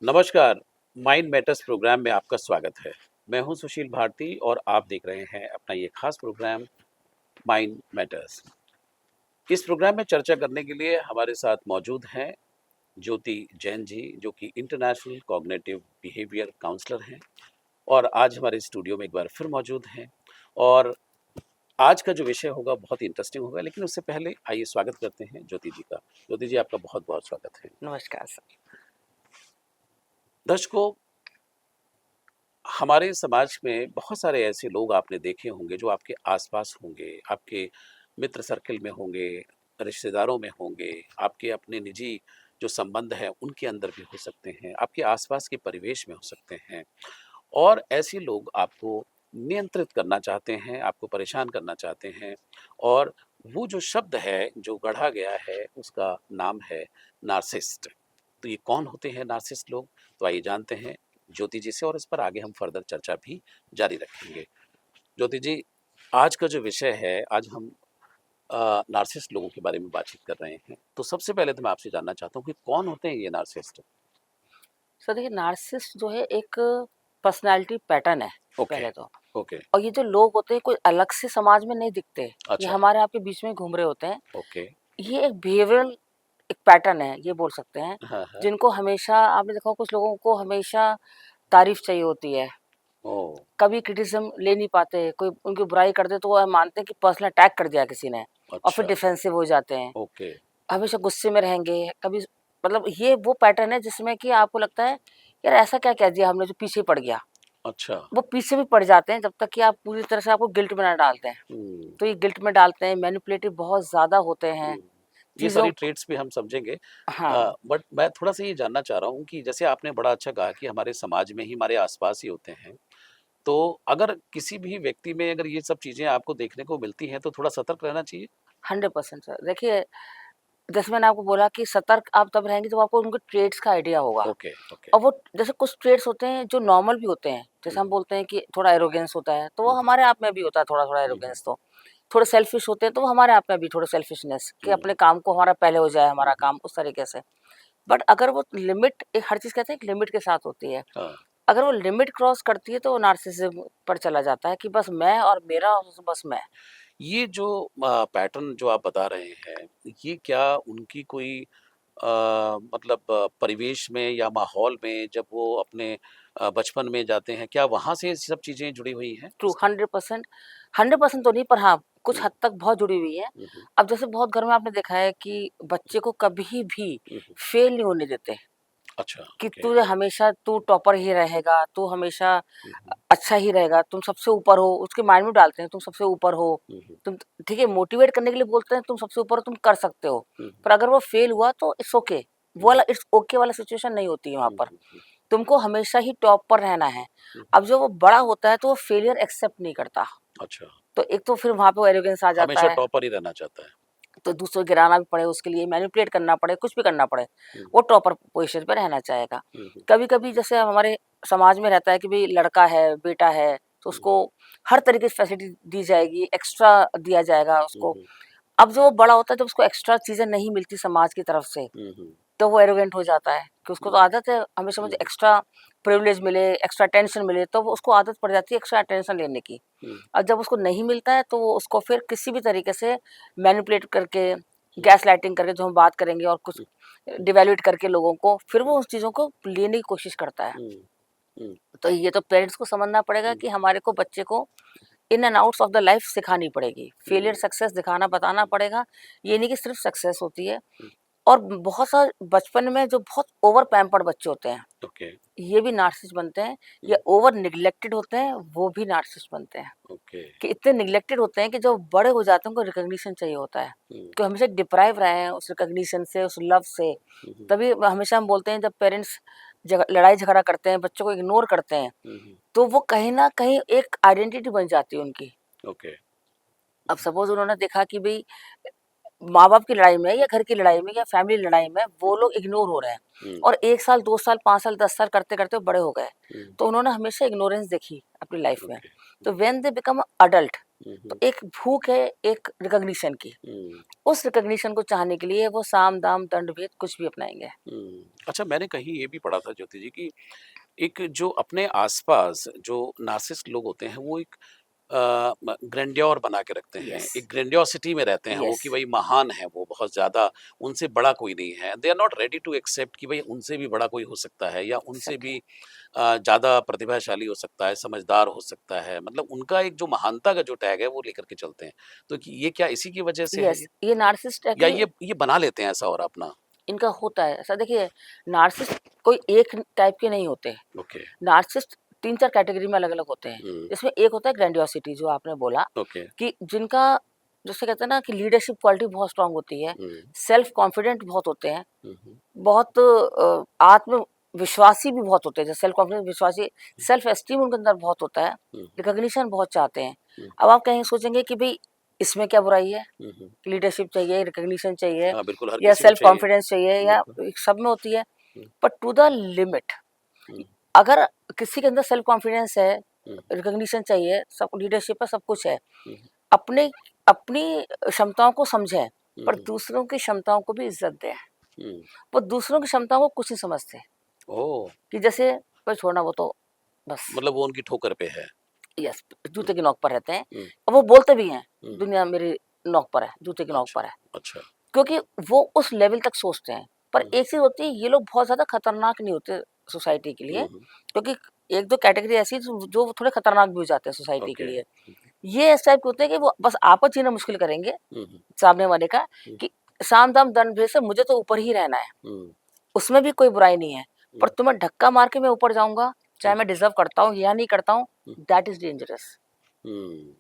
नमस्कार, mind matters programme में आपका स्वागत है। मैं हूं सुशील भारती और आप देख रहे हैं अपना ये खास प्रोग्राम माइंड मैटर्स। इस प्रोग्राम में चर्चा करने के लिए हमारे साथ मौजूद हैं ज्योति जैन जी, जो कि इंटरनेशनल कॉग्निटिव बिहेवियर काउंसलर हैं और आज हमारे स्टूडियो में एक बार फिर मौजूद हैं। और आज का जो विषय होगा बहुत ही इंटरेस्टिंग होगा, लेकिन उससे पहले आइए स्वागत करते हैं ज्योति जी का। ज्योति जी, आपका बहुत-बहुत स्वागत है। नमस्कार सर। दर्शकों, हमारे समाज में बहुत सारे ऐसे लोग आपने देखे होंगे जो आपके आसपास होंगे, आपके मित्र सर्किल में होंगे, रिश्तेदारों में होंगे, आपके अपने निजी जो संबंध हैं उनके अंदर भी हो सकते हैं, आपके आसपास के परिवेश में हो सकते हैं। और ऐसे लोग आपको नियंत्रित करना चाहते हैं, आपको परेशान करना चाहते हैं। और वो जो शब्द है जो गढ़ा गया है उसका नाम है नार्सिसिस्ट। तो ये कौन होते हैं नार्सिसिस्ट लोग? तो आइए जानते हैं ज्योति जी से और इस पर आगे हम फर्दर चर्चा भी जारी रखेंगे। ज्योति जी, आज का जो विषय है, आज हम नार्सिसिस्ट लोगों के बारे में बातचीत कर रहे हैं। तो सबसे पहले तो मैं आपसे जानना चाहता हूँ कि कौन होते हैं ये नार्सिसिस्ट? सर देखिए, नार्सिसिस्ट जो है एक पर्सनालिटी पैटर्न है ओके, पहले तो। ओके, और ये जो लोग होते हैं कोई अलग से समाज में नहीं दिखते, ये अच्छा, हमारे आपके बीच में घूम रहे होते हैं। ओके, ये एक बिहेवियरल एक पैटर्न है, ये बोल सकते हैं। हाँ, हाँ, जिनको हमेशा आपने देखा होगा, कुछ लोगों को हमेशा तारीफ चाहिए होती है, ओह! कभी क्रिटिसिज्म ले नहीं पाते। कोई उनकी बुराई कर दे तो वो मानते हैं कि पर्सनल अटैक कर दिया किसी ने, और फिर अच्छा, डिफेंसिव हो जाते हैं। ओके, हमेशा गुस्से में रहेंगे, कभी मतलब ये वो पैटर्न है जिसमें कि आपको लगता है यार ऐसा क्या कह दिया हमने जो पीछे पड़ गया। अच्छा, वो पीछे भी पड़ जाते हैं जब तक कि आप पूरी तरह से आपको गिल्ट में ना डालते हैं। हुँ, तो ये गिल्ट में डालते हैं, मैनिपुलेटिव बहुत ज़्यादा होते हैं हुँ। ये चीज़ों। सारी ट्रेट्स भी हम समझेंगे। हाँ, बट मैं थोड़ा-सा ये जानना चाह रहा हूँ कि जैसे आपने बड़ा अच्छा कहा कि हमारे समाज में ही, हमारे आस-पास ही होते हैं। तो अगर किसी भी व्यक्ति में अगर ये सब चीज़ें आपको देखने को मिलती हैं, तो थोड़ा सतर्क रहना चाहिए? 100% सर। देखिए, जैसे मैंने आपको बोला कि सतर्क आप तब रहेंगे जब आपको उनके ट्रेड्स का आइडिया होगा। Okay, okay. और वो जैसे कुछ ट्रेड्स होते हैं जो नॉर्मल भी होते हैं, हुँ, जैसे हम बोलते हैं कि थोड़ा एरोगेंस होता है, तो वो हुँ, हमारे आप में भी होता है थोड़ा-थोड़ा हुँ, हुँ, एरोगेंस तो। थोड़े सेल्फिश होते हैं तो वो हमारे आप में भी थोड़े सेल्फिशनेस कि हुँ, अपने काम को हमारा पहले हो जाए हुँ, हमारा हुँ। काम, उस तरीके से। बट अगर वो लिमिट, एक हर चीज़ कहते हैं एक लिमिट के साथ होती है। हाँ, अगर वो लिमिट क्रॉस करती है तो वो नार्सिसिज्म पर चला जाता है कि बस मैं और मेरा और बस मैं। ये जो पैटर्न जो आप बता रहे हैं, ये क्या उनकी कोई अ, मतलब परिवेश में या माहौल में जब वो अपने बचपन में जाते हैं, क्या वहाँ से ये सब चीज़ें जुड़ी हुई हैं ट्रू इसकी? 100%। 100% तो नहीं, पर हाँ, कुछ हुँ, हद तक बहुत जुड़ी हुई है। हुँ, हुँ, अब जैसे बहुत घर में आपने देखा है कि बच्चे को कभी भी हुँ, हुँ। फेल नहीं होने देते अच्छा, कि ओके। तू हमेशा तू टॉपर ही रहेगा, तू हमेशा हुँ, हुँ, अच्छा ही रहेगा, तुम सबसे ऊपर हो, उसके माइंड में डालते हैं तुम सबसे ऊपर हो। हुँ, हुँ, तुम ठीक है, मोटिवेट करने के लिए बोलते हैं तुम सबसे ऊपर हो, तुम कर सकते हो। हुँ, पर अगर वो फेल हुआ तो इट्स ओके। वो हुँ, वाला इट्स ओके वाला सिचुएशन नहीं होती है वहाँ हुँ, पर। हुँ, हुँ, तुमको हमेशा ही टॉप पर रहना है। हुँ, हुँ। अब जब वो बड़ा होता है तो वो फेलियर एक्सेप्ट नहीं करता। अच्छा, तो एक तो फिर वहाँ पे वो एरोगेंस आ जाता हमेशा है। टॉपर ही रहना चाहता है। तो दूसरों को गिराना भी पड़े, उसके लिए मैनिपुलेट करना पड़े, कुछ भी करना पड़े, हुँ, वो टॉपर पोज़ीशन पे रहना चाहेगा। हुँ, हुँ, कभी-कभी जैसे हमारे समाज में रहता है कि भई लड़का है, बेटा है, तो हुँ, उसको हर तरीके से फैसिलिटी दी जाएगी, एक्स्ट्रा दिया जाएगा हुँ, उसको। हुँ, अब जो वो बड़ा होता है, जब उसको एक्स्ट्रा चीज़ें नहीं मिलती समाज की तरफ से, हुँ, हुँ, तो वो एरोगेंट हो जाता है कि उसको तो हुँ, आदत है हमेशा मुझे हुँ, एक्स्ट्रा प्रिविलेज मिले, एक्स्ट्रा अटेंशन मिले, तो वो उसको आदत पड़ जाती है एक्स्ट्रा अटेंशन लेने की। हुँ, और जब उसको नहीं मिलता है तो वो उसको फिर किसी भी तरीके से मैनिपुलेट करके, हुँ, गैस लाइटिंग करके, जो हम बात करेंगे, और कुछ हुँ, डिवैल्यूएट करके लोगों को, फिर वो उस चीज़ों को लेने की कोशिश करता है। हुँ, हुँ, तो ये तो पेरेंट्स को समझना पड़ेगा हुँ, कि हमारे को बच्चे को in and outs of the life सिखानी पड़ेगी। हुँ, फेलियर सक्सेस दिखाना बताना हुँ, पड़ेगा। ये नहीं कि सिर्फ सक्सेस होती है। हुँ, और बहुत सा बचपन में जो बहुत ओवर पैम्पर्ड बच्चे होते हैं, ओके, ये भी नार्सिसिस्ट बनते हैं। हुँ, या ओवर निग्लेक्टेड होते हैं, वो भी नार्सिसिस्ट बनते हैं। ओके, कि इतने निग्लेक्टेड होते हैं कि जब बड़े हो जाते हैं उनको रिकॉग्निशन चाहिए होता है। हुँ, तो हमेशा डिप्राइव रहे हैं उस रिकॉग्निशन से, उस लव से। हुँ, हुँ, तभी हमेशा हम बोलते हैं जब पेरेंट्स लड़ाई झगड़ा करते हैं, बच्चों को इग्नोर करते हैं, हुँ, हुँ, तो वो कहीं न कहीं एक आइडेंटिटी बन जाती है उनकी। ओके, अब सपोज़ उन्होंने देखा कि भई माँ-बाप की लड़ाई में या घर की लड़ाई में या फैमिली लड़ाई में हुँ, वो लोग इग्नोर हो रहे हैं, हुँ, और 1 साल, 2 साल, 5 साल, 10 साल करते-करते वो बड़े हो गए। हुँ, तो उन्होंने हमेशा इग्नोरेंस देखी अपनी लाइफ़ में। ओके, तो हुँ, व्हेन दे बिकम अडल्ट, तो एक भूख है एक रिकॉग्निशन की, उस रिकॉग्निशन को चाहने के लिए वो साम दाम दंड भेद कुछ भी अपनाएंगे। अच्छा, मैंने कहीं ये भी पढ़ा था ज्योति जी कि एक जो अपने आसपास जो नार्सिसिस्ट लोग होते हैं वो एक ग्रैंडियोर बना के रखते हैं, यस, एक ग्रैंडियोसिटी में रहते हैं वो यस, कि भाई महान है वो, बहुत ज्यादा उनसे बड़ा कोई नहीं है। They are not ready to accept कि भाई उनसे भी बड़ा कोई हो सकता है या उनसे एग्जैक्टली। भी ज्यादा प्रतिभाशाली हो सकता है, समझदार हो सकता है। मतलब उनका एक जो महानता का जो टैग है वो लेकर के चलते हैं। तो ये क्या इसी की वजह से है यस, ये नार्सिसिस्ट या एक्चुअली ये बना लेते हैं ऐसा और अपना? इनका होता है ऐसा। देखिए, नार्सिसिस्ट कोई एक टाइप के नहीं होते। ओके। नार्सिसिस्ट 3-4 कैटेगरी में अलग-अलग होते हैं। हम्म। इसमें एक होता है ग्रैंडियोसिटी जो आपने बोला ओके। कि जिनका जैसे कहते हैं ना कि लीडरशिप क्वालिटी बहुत स्ट्रांग होती है, हम्म। सेल्फ कॉन्फिडेंट बहुत होते हैं, हम्म। बहुत आत्मविश्वासी भी बहुत होते हैं। जैसे सेल्फ कॉन्फिडेंस, विश्वासी, सेल्फ एस्टीम उनके अंदर बहुत होता है, हम्म। रिकॉग्निशन बहुत चाहते हैं। हम्म। अब आप कहीं सोचेंगे कि भई इसमें क्या बुराई है? हम्म। लीडरशिप चाहिए, रिकॉग्निशन चाहिए हाँ, बिल्कुल हर या किसी को सेल्फ चाहिए। कॉन्फिडेंस चाहिए या बिल्कुल। सब में होती है, hmm, but to the limit. हुँ, अगर किसी के अंदर सेल्फ कॉन्फिडेंस है, हुँ, रिकॉग्निशन चाहिए, सब लीडरशिप है, सब कुछ है, हुँ, अपने अपनी क्षमताओं को समझें, हुँ, पर हुँ, दूसरों की क्षमताओं को भी इज़्ज़त दें। हुँ। वो दूसरों की क्षमताओं को कुछ नहीं समझते ओह! कि जैसे कोई छोड़ना वो तो बस मतलब वो उनकी ठोकर पे है। यस, हुँ, जूते की नोक पर रहते हैं। हुँ, और वो बोलते भी हैं, हुँ। दुनिया मेरी नोक पर है, जूते की नोक अच्छा, पर है। अच्छा। क्योंकि वो उस लेवल तक सोचते हैं। पर हुँ, एक चीज़ होती है, ये लोग बहुत ज़्यादा खतरनाक नहीं होते सोसाइटी के लिए, हुँ, हुँ। क्योंकि 1-2 कैटेगरी ऐसी है जो थोड़े खतरनाक भी हो जाते हैं सोसाइटी के ओके। लिए। हुँ, ये इस टाइप के होते हैं कि वो बस आपको जीना मुश्किल करेंगे, हुँ, हुँ, सामने वाले का, हुँ, कि साम-दाम दंड-भेद से मुझे तो ऊपर ही रहना है, हुँ, उसमें भी कोई बुराई नहीं है। पर हुँ, तुम्हें धक्का मार के मैं ऊपर जाऊँगा, चाहे हुँ, मैं डिज़र्व करता हूँ या नहीं करता हूँ, हुँ, दैट इज़ डेंजरस। हुँ,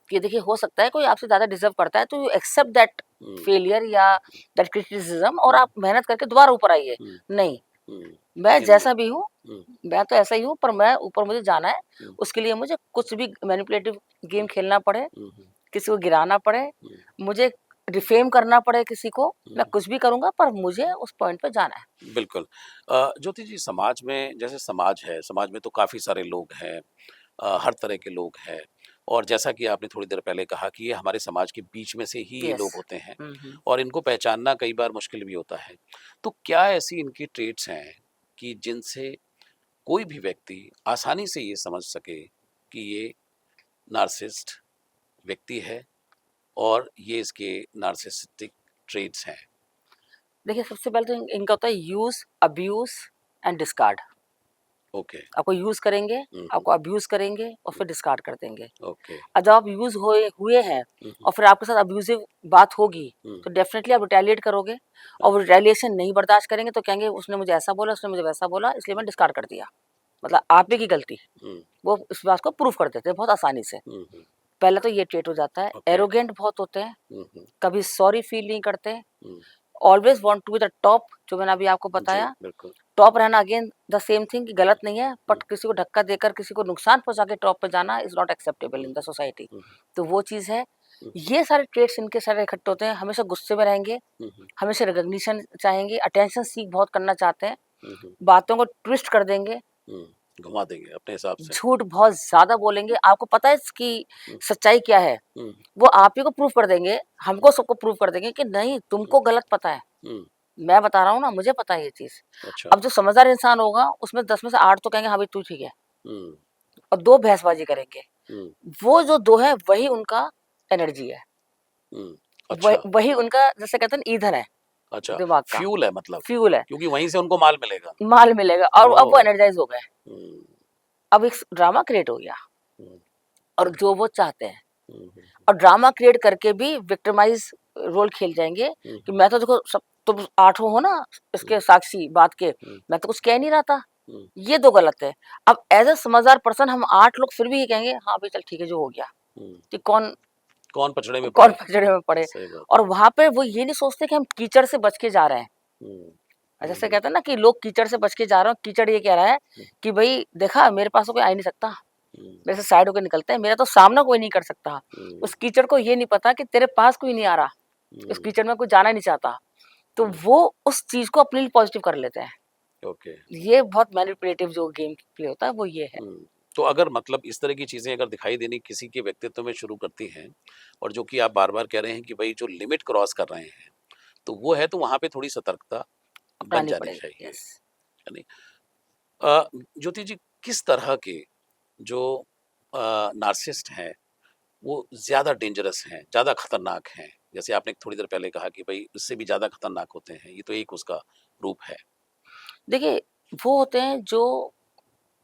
कि देखिए हो सकता है कोई आपसे ज़्यादा डिज़र्व करता है, तो you accept that hmm, failure या दैट क्रिटिसिज़्म और हुँ, आप मेहनत करके दोबारा ऊपर आइए। हुँ, नहीं, हुँ। मैं इन जैसा भी हूँ, हुँ, मैं तो ऐसा ही हूँ, पर मैं ऊपर मुझे जाना है। हुँ, उसके लिए मुझे कुछ भी मैनिपुलेटिव गेम हुँ, खेलना पड़े, हुँ, हुँ, किसी को गिराना पड़े, हुँ, मुझे डिफेम करना पड़े किसी को, मैं हुँ। कुछ भी करूँगा, पर मुझे उस पॉइंट पे जाना है। बिल्कुल। ज्योति जी, समाज में जैसे समाज है, समाज में तो काफ़ी सारे लोग हैं, हर तरह के लोग हैं और जैसा कि आपने थोड़ी देर पहले कहा कि ये हमारे समाज के बीच में से ही ये यस। लोग होते हैं हुँ, हुँ। और इनको पहचानना कई बार मुश्किल भी होता है। तो क्या ऐसी इनकी ट्रेट्स हैं कि जिनसे कोई भी व्यक्ति आसानी से ये समझ सके कि ये नार्सिसिस्ट व्यक्ति है और ये इसके नार्सिसिस्टिक ट्रेट्स हैं? देखिए सबसे पहले तो इनका होता है use, abuse and discard. Okay. आपको यूज़ करेंगे, हुँ, हुँ, आपको अब्यूज़ करेंगे और हुँ। फिर डिस्कार्ड कर देंगे। ओके। जब आप यूज़ हुए हुए हैं हुँ, हुँ, और फिर आपके साथ अब्यूज़िव बात होगी, हुँ। तो डेफ़िनेटली आप रिटेलिएट करोगे और वो हाँ। रिटेलिएशन नहीं बर्दाश्त करेंगे तो कहेंगे उसने मुझे ऐसा बोला, उसने मुझे वैसा बोला, इसलिए मैंने डिस्कार्ड कर दिया। मतलब आप ही अच्छा। की गलती। हुँ, वो इस बात को प्रूव कर देते हैं बहुत आसानी से। हुँ, हुँ। पहले तो ये ट्रेट हो जाता है। ओके। एरोगेंट बहुत होते हैं, हुँ, हुँ, कभी सॉरी फ़ील नहीं करते, hmm. Always want to be the top, जो मैंने अभी आपको जी, बताया। बिल्कुल। टॉप रहना अगेन द सेम थिंग कि गलत नहीं है, हुँ, बट किसी को धक्का देकर किसी को नुकसान पहुँचा के टॉप पे जाना is not acceptable hmm, in the hmm, society. Hmm, तो वो चीज़ है। हुँ, ये सारे ट्रेड्स इनके सारे इकट्ठे होते हैं, हमेशा गुस्से में रहेंगे, हुँ, हुँ, हमेशा रिकॉग्निशन चाहेंगे, अटेंशन सीक बहुत करना चाहते हैं, हुँ, हुँ, बातों को ट्विस्ट कर देंगे, हुँ। घुमा देंगे अपने हिसाब से। झूठ बहुत ज़्यादा बोलेंगे। आपको पता है इसकी हुँ, सच्चाई क्या है? हुँ, वो आप ही को प्रूव कर देंगे, हमको सबको प्रूव कर देंगे कि नहीं हुँ, तुमको गलत पता है। हुँ। मैं बता रहा हूँ ना, मुझे पता है ये चीज़। अच्छा। अब जो समझदार इंसान होगा उसमें 10 में से 8 तो कहेंगे हाँ भाई तू ठीक है हुँ, और 2 बहसबाजी करेंगे। हुँ, वो जो 2 है वही उनका एनर्जी है। हुँ। वही अच्छा, वही उनका जैसे कहते हैं ना ईंधन है अच्छा। दिमाग का, फ्यूल है मतलब, फ्यूल है, क्योंकि वहीं से उनको माल मिलेगा। माल मिलेगा और अब वो ओह! एनर्जाइज़ हो गए। हुँ, अब एक ड्रामा क्रिएट हो गया हुँ, और जो वो चाहते हैं हुँ, हुँ, और ड्रामा क्रिएट करके भी विक्टिमाइज़ रोल खेल जाएँगे हुँ, कि हुँ, मैं तो देखो सब तुम आठों हो ना हुँ, इसके साक्षी बात के, हुँ, मैं तो कुछ कह नहीं रहा था। हुँ, ये 2 गलत है। अब एज़ अ समझदार पर्सन हम 8 लोग फिर भी ये कहेंगे हाँ भाई चल ठीक है जो हो गया, हुँ। कि कौन कौन पचड़े में कौन पड़े? पचड़े में पड़े। सही बात है। और वहाँ पे वो ये नहीं सोचते कि हम कीचड़ से बच के जा रहे हैं। हुँ, हुँ, जैसे हुँ, कहते हैं ना कि लोग कीचड़ से बच के जा रहे हो, कीचड़ ये कह रहा है हुँ, कि भई देखा मेरे पास तो कोई आ ही नहीं सकता, हुँ, मेरे से साइड होके निकलते हैं, मेरा तो सामना कोई नहीं कर सकता। हुँ, उस कीचड़ को ये नहीं पता कि तेरे पास कोई नहीं आ रहा, उस हुँ, कीचड़ में कोई जाना नहीं चाहता। तो हुँ। वो उस चीज़ को अपने लिए पॉज़िटिव कर लेते हैं। ओके। ये बहुत मैनिपुलेटिव जो गेम प्ले होता है वो ये है। हुँ। तो अगर मतलब इस तरह की चीज़ें अगर दिखाई देनी किसी के व्यक्तित्व में शुरू करती हैं और जो कि आप बार-बार कह रहे हैं कि भई जो लिमिट क्रॉस कर रहे हैं, तो वो है तो वहाँ पे थोड़ी सतर्कता बन अपनानी जानी पड़ेगी। चाहिए, यस। है नहीं? अ, ज्योति जी किस तरह के जो नार्सिसिस्ट हैं, वो ज़्यादा डेंजरस हैं, ज़्यादा खतरनाक हैं? जैसे आपने थोड़ी देर पहले कहा कि भई इससे भी ज़्यादा खतरनाक होते हैं, ये तो एक उसका रूप है। देखिए, वो होते हैं जो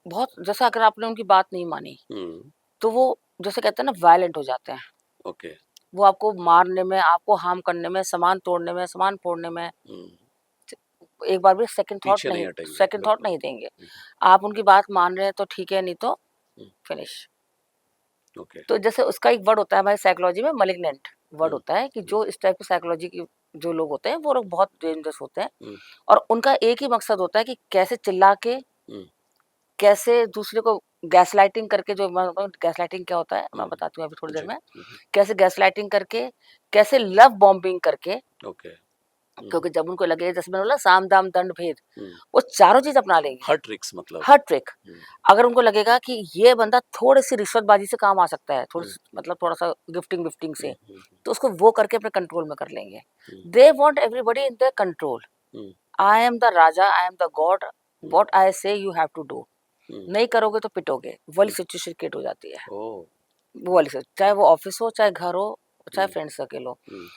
बहुत, जैसे अगर आपने उनकी बात नहीं मानी, हुँ, तो वो जैसे कहते हैं ना वायलेंट हो जाते हैं। ओके। वो आपको मारने में, आपको हार्म करने में, सामान तोड़ने में, सामान फोड़ने में हुँ, एक बार भी पीछे नहीं हटेंगे, सेकंड थॉट बिल्कुल। नहीं देंगे। हुँ, आप उनकी बात मान रहे हैं तो ठीक है, नहीं तो हुँ, फिनिश। ओके। तो जैसे उसका एक वर्ड होता है हमारी साइकोलॉजी में, मैलिग्नेंट वर्ड हुँ, होता है कि हुँ, जो इस टाइप की साइकोलॉजी की जो लोग होते हैं वो लोग बहुत डेंजरस होते हैं। हुँ, और उनका एक ही मकसद होता है कि कैसे चिल्ला के, हुँ, कैसे दूसरे को गैसलाइटिंग करके, जो गैसलाइटिंग क्या होता है मैं हुँ, बताती हूँ अभी थोड़ी देर जी। में। हुँ, हुँ, कैसे गैसलाइटिंग करके, कैसे लव बॉम्बिंग करके, ओके। हुँ, क्योंकि जब उनको लगे, जैसे मैंने बोला साम दाम दंड भेद, हुँ, वो चारों चीज अपना लेंगे। हर ट्रिक्स मतलब। हर ट्रिक। हुँ, अगर उनको लगेगा कि ये बंदा थोड़ी-सी रिश्वतबाजी से काम आ सकता है, हुँ, थोड़ी-सी मतलब थोड़ा-सा गिफ्टिंग-विफ्टिंग हुँ, से, हुँ, तो उसको वो करके अपने कंट्रोल में कर लेंगे। Hmm, they want everybody in their control. Hmm, I am the raja, I am the god, hmm, what I say you have to do. Hmm, नहीं करोगे तो पिटोगे। वो वाली हुँ, सिचुएशन क्रिएट हो जाती है। ओह! वो वाली सिचुएशन, चाहे वो ऑफिस हो, चाहे घर हो, चाहे हुँ, फ्रेंड सर्किल हो। हुँ,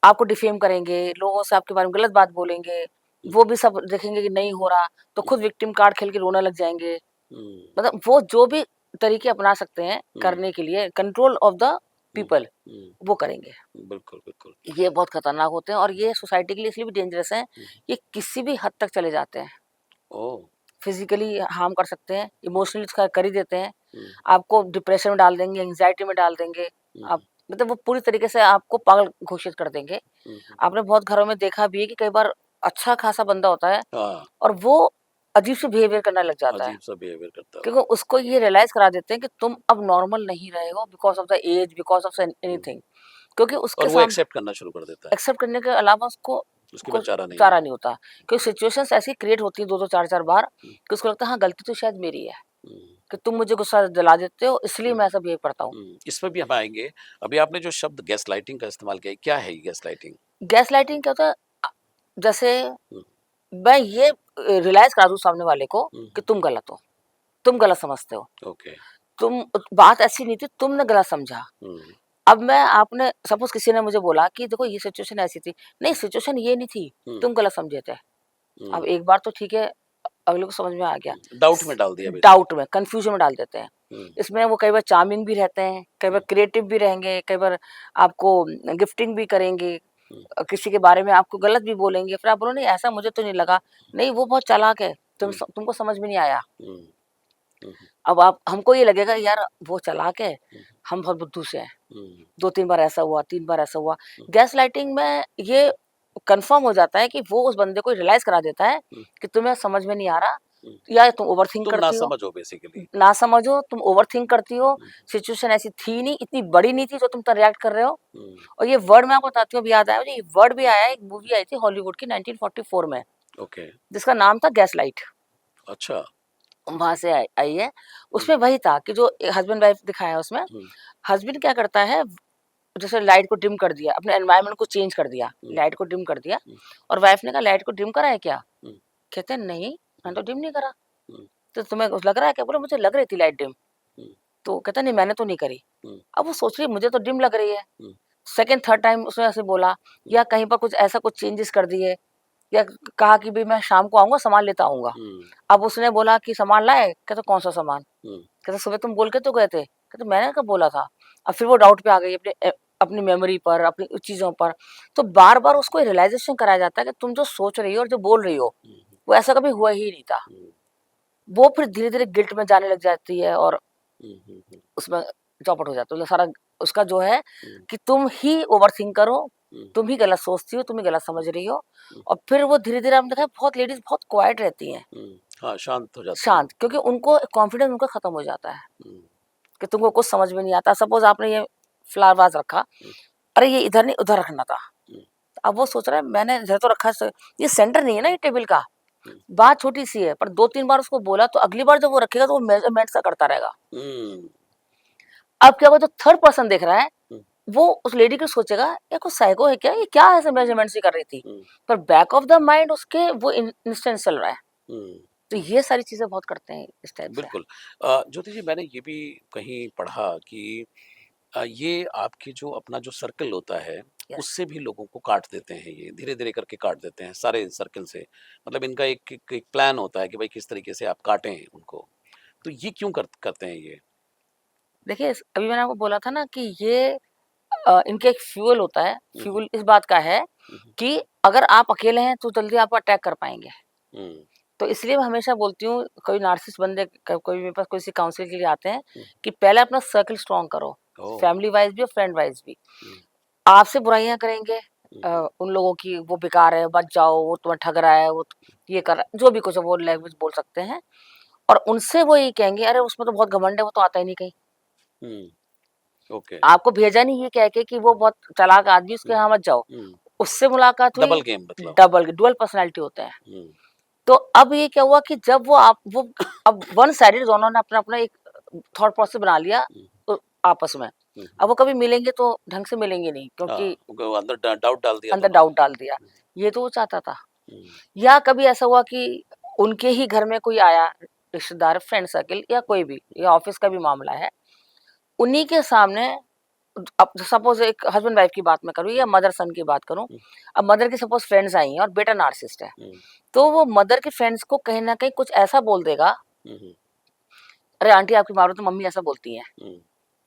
आपको डिफेम करेंगे, लोगों से आपके बारे में गलत बात बोलेंगे, हुँ, वो भी सब देखेंगे कि नहीं हो रहा, तो हुँ, खुद विक्टिम कार्ड खेल के रोने लग जाएँगे। हुँ, मतलब वो जो भी तरीके अपना सकते हैं हुँ, करने के लिए control of the hmm, people, hmm, वो करेंगे। बिल्कुल, बिल्कुल। ये बहुत खतरनाक होते हैं और ये सोसाइटी के लिए इसलिए भी डेंजरस हैं, हुँ, ये किसी भी हद तक चले जाते हैं। ओह! फिज़िकली हार्म कर सकते हैं, हुँ, इमोशनली कर ही देते हैं। हुँ, आपको डिप्रेशन में डाल देंगे, एंग्ज़ायटी में डाल देंगे। हुँ, आप मतलब वो पूरी तरीके से आपको पागल घोषित कर देंगे। हुँ, हुँ, आपने बहुत घरों में देखा भी है कि कई बार अच्छा खासा बंदा होता है हाँ, और वो अजीब से बिहेवियर करने लग जाता है। अजीब-सा बिहेवियर करता क्योंकि होगा। उसको ये रियलाइज़ करा देते हैं कि तुम अब नॉर्मल नहीं रहे हो because of the age, because of hmm, anything. क्योंकि और उसके वो साम एक्सेप्ट करना शुरू कर देता है, एक्सेप्ट करने के अलावा उसको उसके बाद कुछ चारा नहीं है। चारा नहीं होता। क्योंकि सिचुएशंस ऐसी क्रिएट होती हैं 2-2 4-4 बार हुँ, कि उसको लगता है हाँ, गलती तो शायद मेरी है, हुँ, कि तुम मुझे गुस्सा दिला देते हो इसलिए हुँ, मैं ऐसा बिहेव करता हूँ। इस पे भी हम आएँगे। अभी आपने जो शब्द गैसलाइटिंग का इस्तेमाल किया है, क्या है ये गैसलाइटिंग? गैसलाइटिंग क्या होता है, जैसे हुँ, मैं ये रियलाइज़ करा दूँ सामने वाले को हुँ, कि हुँ, तुम गलत हो, तुम गलत समझते हो। ओके। तुम बात ऐसी नहीं थी, तुमने गलत समझा। हुँ, अब मैं आपने सपोज़ किसी ने मुझे बोला कि देखो ये सिचुएशन ऐसी थी। नहीं, सिचुएशन ये नहीं थी, हुँ, तुम गलत समझे थे। अब हुँ, एक बार तो ठीक है, अगले को समझ में आ गया। डाउट में स डाल दिया डाउट बेसिकली। में, कन्फ्यूज़न में डाल देते हैं। हुँ, इसमें वो कई बार चार्मिंग भी रहते हैं, कई बार हुँ, क्रिएटिव भी रहेंगे, कई बार आपको गिफ्टिंग भी करेंगे, हुँ, किसी के बारे में आपको गलत भी बोलेंगे। फिर आप बोलो नहीं ऐसा मुझे तो नहीं लगा। नहीं, वो बहुत चालाक है, हुँ, तुमको समझ में नहीं आया। हुँ, हुँ, हुँ, अब आप हमको ये लगेगा यार वो चालाक है, हुँ, हम बहुत बुद्धू से हैं। हुँ, 2-3 बार ऐसा हुआ, 3 बार ऐसा हुआ। हुँ, गैसलाइटिंग में ये कन्फर्म हो जाता है कि वो उस बंदे को रियलाइज़ करा देता है हुँ, कि तुम्हें समझ में नहीं आ रहा, हुँ, या तुम ओवरथिंक तुम करती हो, नासमझ हो बेसिकली। नासमझ हो, तुम ओवरथिंक करती हो, हुँ, सिचुएशन ऐसी थी नहीं, इतनी बड़ी नहीं थी जो तुम इतना रिएक्ट कर रहे हो। हुँ, और ये वर्ड मैं आपको बताती हूँ, अभी याद आया मुझे, ये वर्ड भी आया है, एक मूवी आई थी हॉलीवुड की 1944 में, ओके, जिसका नाम था गैसलाइट। अच्छा। वहाँ से आई आई है। हुँ, उसमें वही था कि जो हस्बैंड वाइफ दिखाया है उसमें, हुँ, हस्बैंड क्या करता है, जैसे लाइट को डिम कर दिया, अपने एनवायरनमेंट को चेंज कर दिया, हुँ, लाइट को डिम कर दिया, हुँ, और वाइफ ने कहा लाइट को डिम करा है क्या? हुँ, कहते हैं नहीं, मैंने हुँ, तो डिम नहीं करा। हुँ, तो तुम्हें कुछ लग रहा है क्या? बोला मुझे लग रही थी लाइट डिम। हुँ, तो कहता नहीं मैंने तो नहीं करी। हुँ, अब वो सोच रही है मुझे तो डिम लग रही है। हुँ, सेकंड थर्ड टाइम उसने ऐसे बोला, हुँ, या कहीं पर कुछ ऐसा कुछ चेंजेस कर दिए, या कहा कि भई मैं शाम को आऊँगा सामान लेता आऊँगा। हुँ, अब उसने बोला कि सामान लाए? कहता कौन सा सामान? हुँ, कहता सुबह तुम बोल के तो गए थे। कहता मैंने कब बोला था? अब फिर वो डाउट पे आ गई अपनी मेमोरी पर, अपनी चीज़ों पर। तो बार-बार उसको रियलाइज़ेशन कराया जाता है कि तुम जो सोच रही हो और जो बोल रही हो, हुँ, वो ऐसा कभी हुआ ही नहीं था। हुँ, वो फिर धीरे-धीरे गिल्ट में जाने लग जाती है और हुँ, हुँ, हुँ, उसमें चौपट हो जाता है। तो सारा उसका जो है हुँ, कि तुम ही ओवरथिंकर हो, हुँ, तुम ही गलत सोचती हो, तुम ही गलत समझ रही हो। हुँ, और फिर वो धीरे-धीरे आपने देखा है बहुत लेडीज़ बहुत क्वाइट रहती हैं, हुँ, हाँ, शांत हो जाती हैं। शांत, क्योंकि उनको कॉन्फिडेंस उनका खत्म हो जाता है हुँ, कि तुमको कुछ समझ में नहीं आता। सपोज़ आपने ये फ्लावर वाज़ रखा, हुँ, अरे ये इधर नहीं उधर रखना था। हुँ, अब वो सोच रहा है मैंने इधर तो रखा, ये सेंटर नहीं है ना ये टेबल का। बात छोटी-सी है, पर 2-3 बार उसको बोला तो अगली बार जब वो रखेगा तो वो मेज़रमेंट सा करता रहेगा। हुँ, अब क्या हुआ, जो थर्ड पर्सन देख रहा है, हुँ, वो उस लेडी को सोचेगा, ये कुछ साइको है क्या? ये क्या ऐसे मेज़रमेंट्स ही कर रही थी? हुँ, पर बैक ऑफ द माइंड उसके वो इंस्टेंस चल रहा है। हुँ, तो हुँ। ये सारी चीज़ें बहुत करते हैं इस टाइप से। बिल्कुल। ज्योति जी, मैंने ये भी कहीं पढ़ा कि ये आपके जो अपना जो सर्कल होता है, यस। उससे भी लोगों को काट देते हैं ये, धीरे-धीरे करके काट देते हैं, सारे सर्कल से। मतलब इनका एक प्लान होता है कि भाई किस तरीके से आप काटें उनको। तो ये क्यों करते हैं ये? देखिए, अभी मैंने आपको बोला था ना कि ये इनके एक फ्यूल होता है, हुँ, हुँ, फ्यूल इस बात का है हुँ, हुँ, कि अगर आप अकेले हैं तो जल्दी आपको अटैक कर पाएँगे। हुँ, तो इसलिए मैं हमेशा बोलती हूँ, कोई नार्सिसिस्ट बंदे कोई मेरे पास किसी काउंसलिंग के लिए आते हैं हुँ, कि पहले अपना सर्कल स्ट्रॉन्ग करो, ओह! फैमिली वाइज़ भी और फ्रेंड वाइज़ भी। हुँ, आपसे बुराइयाँ करेंगे, हुँ, हुँ, उन लोगों की वो बेकार है, बच जाओ, वो तुम्हें ठग रहा है, वो ये कर रहा है, जो भी कुछ है वो लैंग्वेज बोल सकते हैं और उनसे वो ये कहेंगे, अरे उसमें तो बहुत घमंड है, वो तो आता ही नहीं कहीं। हुँ, ओके। आपको भेजा नहीं ये कह के कि वो बहुत चालाक आदमी, उसके हुँ, यहाँ मत जाओ। हुँ, उससे मुलाकात हुई, डबल गेम मतलब। डबल डुअल पर्सनैलिटी होते हैं। हुँ, तो अब ये क्या हुआ कि जब वो अब वन साइडेड दोनों ने अपना-अपना एक थॉट प्रोसेस बना लिया हुँ, आपस में। हुँ, अब वो कभी मिलेंगे तो ढंग से मिलेंगे नहीं, हाँ, क्योंकि वो अंदर डाउट डाल दिया अंदर दोनों डाउट ने। डाल दिया। ये तो वो चाहता था। हुँ, या कभी ऐसा हुआ कि उनके ही घर में कोई आया, रिश्तेदार, फ्रेंड सर्किल या कोई भी, या ऑफिस का भी मामला है, उन्हीं के सामने, अब सपोज एक हस्बैंड वाइफ की बात मैं करूँ या हुँ, मदर सन की बात करूँ। हुँ, अब मदर की सपोज फ्रेंड्स आई हैं और बेटा नार्सिसिस्ट है, हुँ, तो वो मदर के फ्रेंड्स को कहीं न कहीं कुछ ऐसा बोल देगा, हुँ, हुँ, "अरे आंटी आपकी मारो तो मम्मी ऐसा बोलती हैं।" हुँ,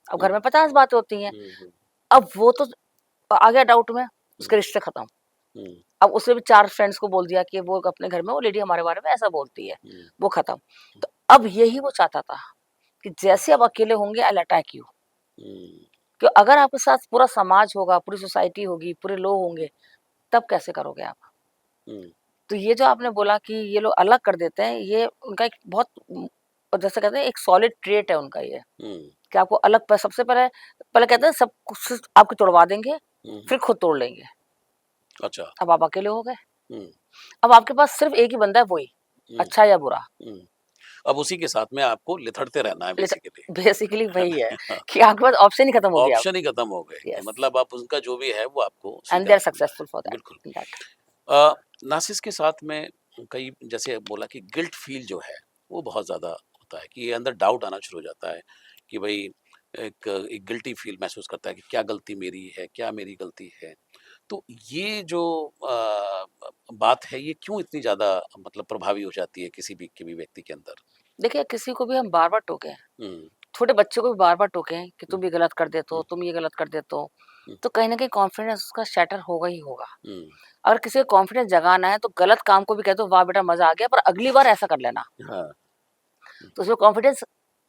अब हुँ, घर में 50 बातें होती हैं। हुँ, हुँ, अब वो तो आ गया डाउट में, हुँ, उसके रिश्ते खत्म। हुँ, अब उसने भी 4 फ्रेंड्स को बोल दिया कि वो अपने घर में वो लेडी हमारे बारे में ऐसा बोलती है, हुँ, वो खत्म। हुँ, तो अब यही वो चाहता था कि जैसे आप अकेले होंगे, आई विल अटैक यू। हुँ, कि अगर आपके साथ पूरा समाज होगा, पूरी सोसाइटी होगी, पूरे लोग होंगे, तब कैसे करोगे आप? हुँ, तो ये जो आपने बोला कि ये लोग अलग कर देते हैं, ये उनका एक बहुत जैसे कहते हैं एक सॉलिड ट्रेट है उनका ये, हुँ, कि आपको अलग सबसे पहले पहले कहते हैं सब कुछ आपको तोड़वा देंगे, हुँ, हुँ, फिर खुद तोड़ लेंगे। अच्छा। अब आप अकेले हो गए। हुँ, अब आपके पास सिर्फ एक ही बंदा है, वही, हुँ, अच्छा या बुरा। हुँ। अब उसी के साथ में आपको लिथड़ते रहना है लेकिन बेसिकली। बेसिकली है वही है ना? कि आपके पास ऑप्शन ही खत्म हो गया अब। ऑप्शन ही खत्म हो गए कि यस, मतलब आप उनका जो भी है वो आपको एंड दे स्वीकार आर करना है। सक्सेसफुल फॉर दैट, बिल्कुल। In that. अ, नार्सिसिस्ट के साथ में कई जैसे बोला कि गिल्ट फील जो है वो बहुत ज़्यादा होता है कि अंदर डाउट आना शुरू हो जाता है कि भाई एक गिल्टी फील महसूस करता है कि क्या गलती मेरी है, क्या मेरी गलती है। तो ये जो बात है ये क्यों इतनी ज़्यादा मतलब प्रभावी हो जाती है किसी भी व्यक्ति के अंदर? देखिए, किसी को भी हम बार-बार टोकें, हुँ, छोटे बच्चों को भी बार-बार टोकें कि हुँ, तुम ये गलत कर देते हो, हुँ, तुम ये गलत कर देते हो, हुँ, तो कहीं न कहीं कॉन्फिडेंस उसका शैटर होगा ही होगा। हुँ, अगर किसी का कॉन्फिडेंस जगाना है तो गलत काम को भी कह दो, वाह बेटा मज़ा आ गया, पर अगली बार ऐसा कर लेना। हाँ, हुँ, तो उसमें कॉन्फिडेंस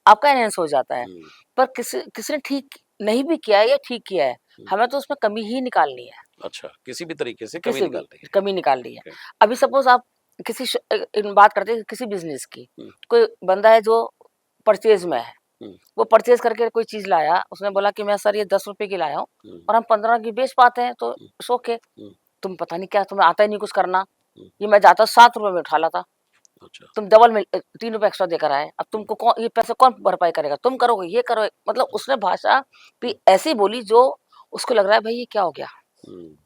आपका एनहांस हो जाता है। हुँ, पर किसी किसी ने ठीक नहीं भी किया है या ठीक किया है, हुँ, हमें तो उसमें कमी ही निकालनी है, अच्छा, किसी भी तरीके से कमी किसी भी निकाल रही है। कमी निकालनी है। ओके, अभी सपोज़ आप किसी इन बात करते हैं किसी बिज़नेस की, हुँ, कोई बंदा है जो परचेज़ में है, हुँ, वो परचेज़ करके कोई चीज़ लाया, उसने बोला कि मैं सर ये ₹10 की लाया हूँ हुँ, और हम 15 की बेच पाते हैं, तो हुँ, इट्स ओके। हुँ, तुम पता नहीं क्या, तुम्हें आता ही नहीं कुछ करना, हुँ, ये मैं जाता ₹7 में उठा लाता। अच्छा, तुम डबल में ₹3 एक्स्ट्रा देकर आए। अब हुँ, तुमको कौन ये पैसा कौन भरपाई करेगा? तुम करोगे, ये करो, मतलब हुँ, उसने भाषा भी ऐसी बोली जो उसको लग रहा है भाई ये क्या हो गया? हुँ,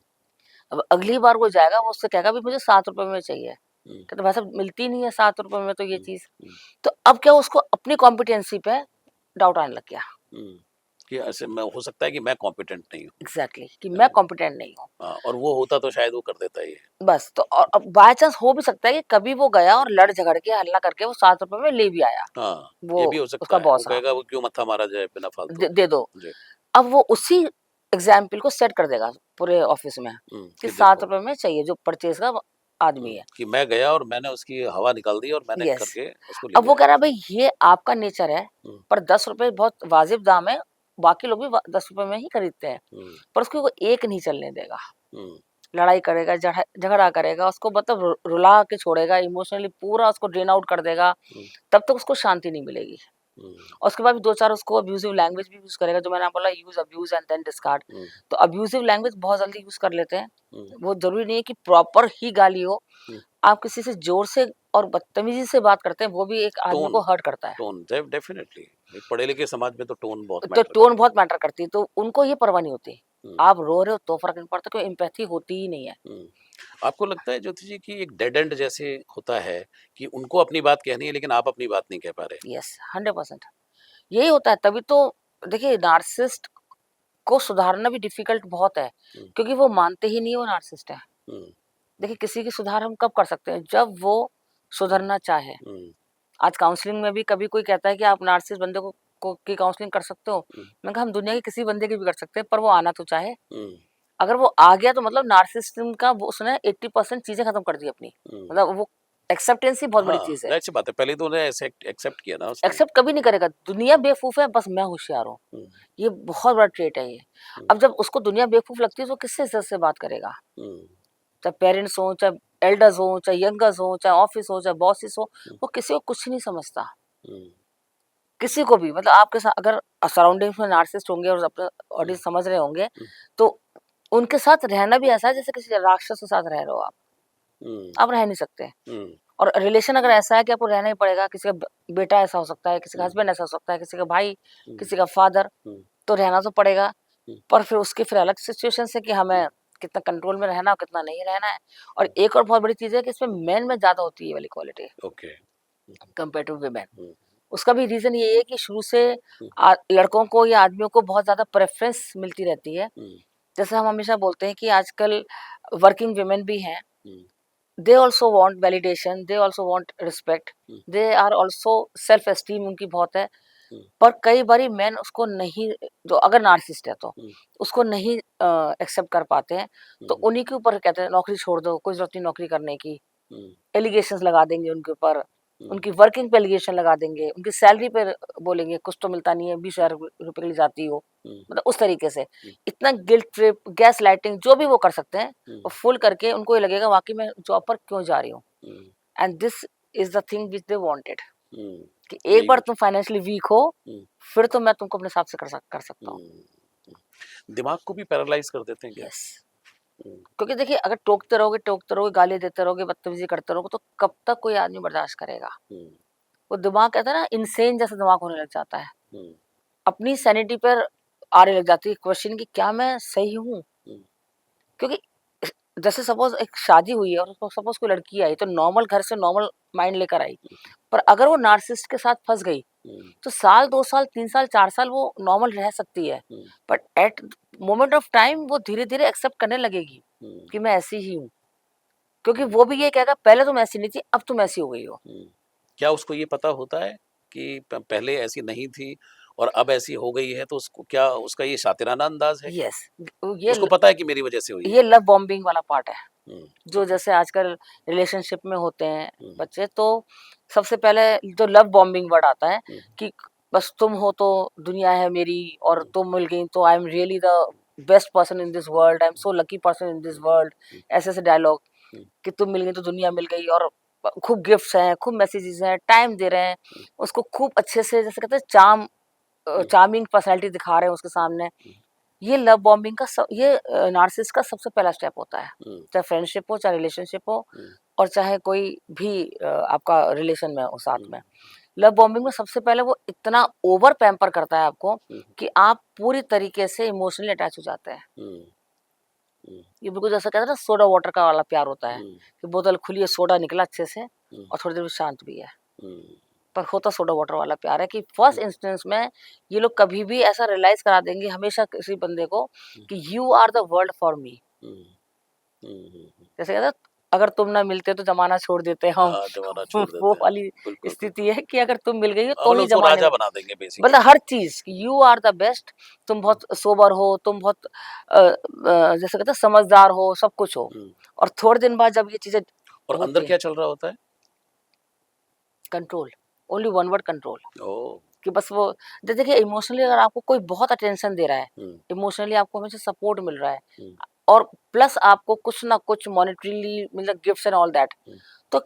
अब अगली बार वो जाएगा, वो उससे कहेगा, "भई मुझे ₹7 में चाहिए।" हुँ, कहता भाई साहब मिलती नहीं है ₹7 में तो ये हुँ, चीज़। हुँ, तो अब क्या उसको अपनी कॉम्पिटेंसी पे डाउट आने लग गया। हुँ, कि ऐसे में हो सकता है कि मैं कॉम्पिटेंट नहीं हूँ, एग्ज़ैक्टली कि है मैं ना? कॉम्पिटेंट नहीं हूँ। हाँ, और वो होता तो शायद वो कर देता ये। बस तो और अब बाय चांस हो भी सकता है कि कभी वो गया और लड़ झगड़ के हल्ला करके वो ₹7 में ले भी आया। हाँ, वो ये भी हो सकता उसका है, वो बॉस हाँ, कहेगा वो क्यों मत्था मारा जाए बिना फालतू। दे दो। जी, अब वो उसी एग्ज़ाम्पल को सेट कर देगा पूरे ऑफ़िस में कि कि देखो, ₹7 में चाहिए जो परचेज़ का आदमी है। कि मैं गया और मैंने उसकी हवा निकाल दी और मैंने यस। करके उसको ले अब वो लिया। कह रहा है भई ये आपका नेचर है, हुँ, पर ₹10 बहुत वाजिब दाम है, बाकी लोग भी व ₹10 में ही खरीदते हैं। हुँ, पर उसको वो एक नहीं चलने देगा। हुँ, लड़ाई करेगा, झगड़ा करेगा, उसको मतलब रुला के छोड़ेगा, इमोशनली पूरा उसको ड्रेन आउट कर देगा, हुँ, तब तक उसको शांति नहीं मिलेगी। हुँ, और उसके बाद भी 2-4 उसको अब्यूज़िव लैंग्वेज भी यूज़ करेगा, जो मैंने आपको बोला use, abuse and then discard. Hmm, तो अब्यूज़िव लैंग्वेज बहुत जल्दी यूज़ कर लेते हैं। हुँ, वो ज़रूरी नहीं है कि प्रॉपर ही गाली हो। हुँ, आप किसी से जोर से और बदतमीजी से बात करते हैं, वो भी एक आदमी को टोन हर्ट करता है। टोन डेफिनेटली एक पढ़े लिखे समाज में तो टोन बहुत तो मैटर टोन करती बहुत मैटर करती है, तो उनको ये परवाह नहीं होती। है। आप रो रहे हो तो फ़र्क नहीं पड़ता, क्योंकि एम्पैथी होती ही नहीं है। हुँ। आपको लगता है ज्योति जी कि एक डेड एंड जैसे होता है कि उनको अपनी बात कहनी है लेकिन आप अपनी बात नहीं कह पा रहे? यस, 100% यही होता है। तभी तो देखिए, नार्सिसिस्ट को सुधारना भी डिफ़िकल्ट बहुत है, हुँ, क्योंकि वो मानते ही नहीं वो नार्सिसिस्ट है। हुँ, देखिए, किसी की सुधार हम कब कर सकते हैं? जब वो हुँ, सुधरना चाहे। हुँ, आज काउंसलिंग में भी कभी कोई कहता है कि आप नार्सिसिस्ट बंदे को की काउंसलिंग कर सकते हो। हुँ, मैंने कहा हम दुनिया के किसी बंदे की भी कर सकते हैं, पर वो आना तो चाहे। हुँ, अगर वो आ गया तो मतलब नार्सिसिज्म का वो उसने 80% चीज़ें खत्म कर दी अपनी। हुँ। मतलब वो एक्सेप्टेंस ही बहुत बड़ी हाँ, चीज़ है। ज़ाहिर-सी बात है पहले तो उन्हें एक्सेप्ट किया ना उसने। एक्सेप्ट कभी नहीं करेगा। दुनिया बेवकूफ़ है, बस मैं होशियार हूँ। हुँ, ये बहुत बड़ा ट्रेट है ये। हुँ, अब जब उसको दुनिया बेवकूफ़ लगती है तो किससे इज़्ज़त से बात करेगा? हुँ, चाहे पेरेंट्स हों, चाहे एल्डर्स हों, चाहे यंगर्स हों, चाहे ऑफ़िस हो, चाहे बॉसेस हो, हुँ, वो किसी को कुछ नहीं समझता। हुँ, किसी को भी, मतलब आपके साथ अगर सराउंडिंग्स में नार्सिसिस्ट होंगे और अपना हुँ, ऑडियंस समझ रहे होंगे, हुँ, तो उनके साथ रहना भी ऐसा है जैसे किसी राक्षस के साथ रह रहे हो आप। हुँ, आप रह नहीं सकते। हुँ, और रिलेशन अगर ऐसा है कि आपको रहना ही पड़ेगा, किसी का बेटा ऐसा हो सकता है, किसी का हुँ, हस्बैंड ऐसा हो सकता है, किसी का भाई, हुँ, किसी का फादर, हुँ, तो रहना तो पड़ेगा। हुँ, पर फिर उसकी फिर अलग सिचुएशन है कि हुँ, हमें कितना कंट्रोल में रहना है और कितना नहीं रहना है। और हुँ, एक और बहुत बड़ी चीज़ है कि इसमें मेन में ज़्यादा होती है ये वाली quality okay. Hmm, compare to women. Hmm, उसका भी रीज़न यही है कि शुरू से हुँ, लड़कों को या आदमियों को बहुत ज़्यादा प्रेफ़रेंस मिलती रहती है। हुँ, जैसे हम हमेशा बोलते हैं कि आजकल वर्किंग वुमेन भी हैं, hmm, they also want validation, they also want respect, hmm, they are also self esteem उनकी बहुत है। हुँ, पर कई बारी मेन उसको नहीं, जो अगर नार्सिसिस्ट है तो हुँ, उसको नहीं एक्सेप्ट कर पाते हैं, तो हुँ, उन्हीं के ऊपर कहते हैं नौकरी छोड़ दो, कोई ज़रूरत नहीं नौकरी करने की। हुँ, एलिगेशंस लगा देंगे उनके ऊपर, हुँ, उनकी वर्किंग पे एलिगेशन लगा देंगे, उनकी सैलरी पे बोलेंगे कुछ तो मिलता नहीं है, 20,000 रुपए के लिए जाती हो। हुँ, मतलब उस तरीके से हुँ, इतना गिल्ट ट्रिप, गैस लाइटिंग जो भी वो कर सकते हैं, हुँ, वो फुल करके उनको ये लगेगा वाक़ई मैं जॉब पर क्यों जा रही हूँ। Hmm, and this is the thing which they wanted, hmm, कि एक यही बार वो तुम फाइनेंशियली वीक हो, हुँ, फिर तो मैं तुमको अपने हिसाब से कर सकता हूँ। हुँ, हुँ। दिमाग को भी पैरालाइज़ कर देते हैं क्या? यस। हुँ, क्योंकि देखिए, अगर टोकते रहोगे, गाली देते रहोगे, बदतमीज़ी करते रहोगे, तो कब तक कोई आदमी बर्दाश्त करेगा? हुँ, वो दिमाग कहते हैं ना, इंसेन जैसा दिमाग होने लग जाता है। हुँ, अपनी सैनिटी पर आने लग जाती है क्वेश्चन कि क्या मैं सही हूँ? हुँ, क्योंकि जैसे सपोज़ एक शादी हुई है और उसको सपोज़ कोई लड़की आई, तो नॉर्मल घर से नॉर्मल माइंड लेकर आई। पर अगर वो नार्सिसिस्ट के साथ फँस गई, हुँ, तो साल, 2 साल, 3 साल, 4 साल वो नॉर्मल रह सकती है। Hmm, but at moment of time वो धीरे-धीरे एक्सेप्ट करने लगेगी हुँ, कि मैं ऐसी ही हूँ। क्योंकि हुँ, वो भी ये कहेगा पहले तुम ऐसी नहीं थी, अब तुम ऐसी हो गई हो। हुँ। क्या उसको ये पता होता है कि पहले ऐसी नहीं थी और अब ऐसी हो गई है तो उसको क्या उसका ये शातिराना अंदाज़ है क्या? यस, ये उसको पता है कि मेरी वज़ह से हुई है? ये लव बॉम्बिंग वाला पार्ट है। हुँ, जो ओके। जैसे आजकल रिलेशनशिप में होते हैं हुँ, बच्चे, तो सबसे पहले जो लव बॉम्बिंग वर्ड आता है हुँ, कि बस तुम हो तो दुनिया है मेरी, और हुँ, तुम मिल गई तो I am really the best person in this world, I am so lucky person in this world. Hmm, ऐसे ऐसे डायलॉग हुँ, कि तुम मिल गई तो दुनिया मिल गई, और खूब गिफ्ट्स हैं, खूब मैसेजेस हैं, टाइम दे रहे हैं हुँ, उसको, खूब अच्छे से जैसे कहते हैं चार्म, हुँ, चार्मिंग पर्सनैलिटी दिखा रहे हैं उसके हुँ, सामने। हुँ, ये लव बॉम्बिंग का ये नार्सिसिस्ट का सबसे पहला स्टेप होता है। हुँ, चाहे फ्रेंडशिप हो, चाहे रिलेशनशिप हो, हुँ, और चाहे कोई भी आपका रिलेशन में हो साथ हुँ, में। लव बॉम्बिंग में सबसे पहले वो इतना ओवर पैम्पर करता है आपको हुँ, कि आप पूरी तरीके से इमोशनली अटैच हो जाते हैं। हुँ, हुँ, ये बिल्कुल जैसा कहते हैं ना, सोडा वाटर का वाला प्यार होता है, हुँ, कि बोतल खुली है, सोडा निकला अच्छे से हुँ, और थोड़ी देर में शांत भी है। हुँ, पर होता सोडा वाटर वाला प्यार है कि फर्स्ट हुँ, इंस्टेंस में ये लोग कभी भी ऐसा रियलाइज़ करा देंगे हमेशा किसी बंदे को हुँ, कि you are the world for me. Hmm, hmm, hmm, hmm. जैसे कहते हैं, अगर तुम ना मिलते तो ज़माना छोड़ देते हम। हाँ, ज़माना छोड़ वो देते हैं। वाली बिल्कुल, स्थिति बिल्कुल। है कि अगर तुम मिल गई हो हाँ, तो मतलब ही उसको ज़माने राजा में, बना देंगे मतलब बेसिकली। हर चीज़ यू आर द बेस्ट। तुम हुँ, बहुत सोबर हो, तुम बहुत जैसे कहते हैं समझदार हो, सब कुछ हो। हुँ। और थोड़े दिन बाद जब ये चीज़ें और अंदर होती हैं, क्या चल रहा होता है? Control, only one word control. Oh! कि बस वो देखिए, इमोशनली अगर आपको कोई बहुत अटेंशन दे रहा है, हुँ, इमोशनली आपको हमेशा सपोर्ट मिल रहा है, हुँ, और प्लस आपको कुछ ना कुछ मॉनेटरीली मतलब गिफ्ट्स एंड ऑल दैट, हुँ, तो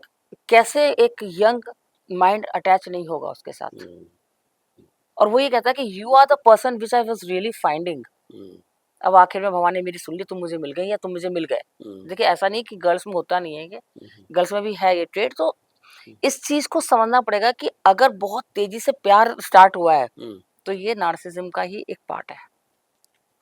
कैसे एक यंग माइंड अटैच नहीं होगा उसके साथ। हुँ, और वो ये कहता है कि you are the person which I was really finding. Hmm, अब आखिर में भगवान ने मेरी सुन ली, तुम मुझे मिल गई या तुम मुझे मिल गए। हम्म, देखिए ऐसा नहीं कि गर्ल्स में होता नहीं है, ये हम्म, गर्ल्स में भी है ये ट्रेड। तो हम्म, इस चीज को समझना पड़ेगा कि अगर बहुत तेजी से प्यार स्टार्ट हुआ है हम्म, तो ये नार्सिज्म का ही एक पार्ट है।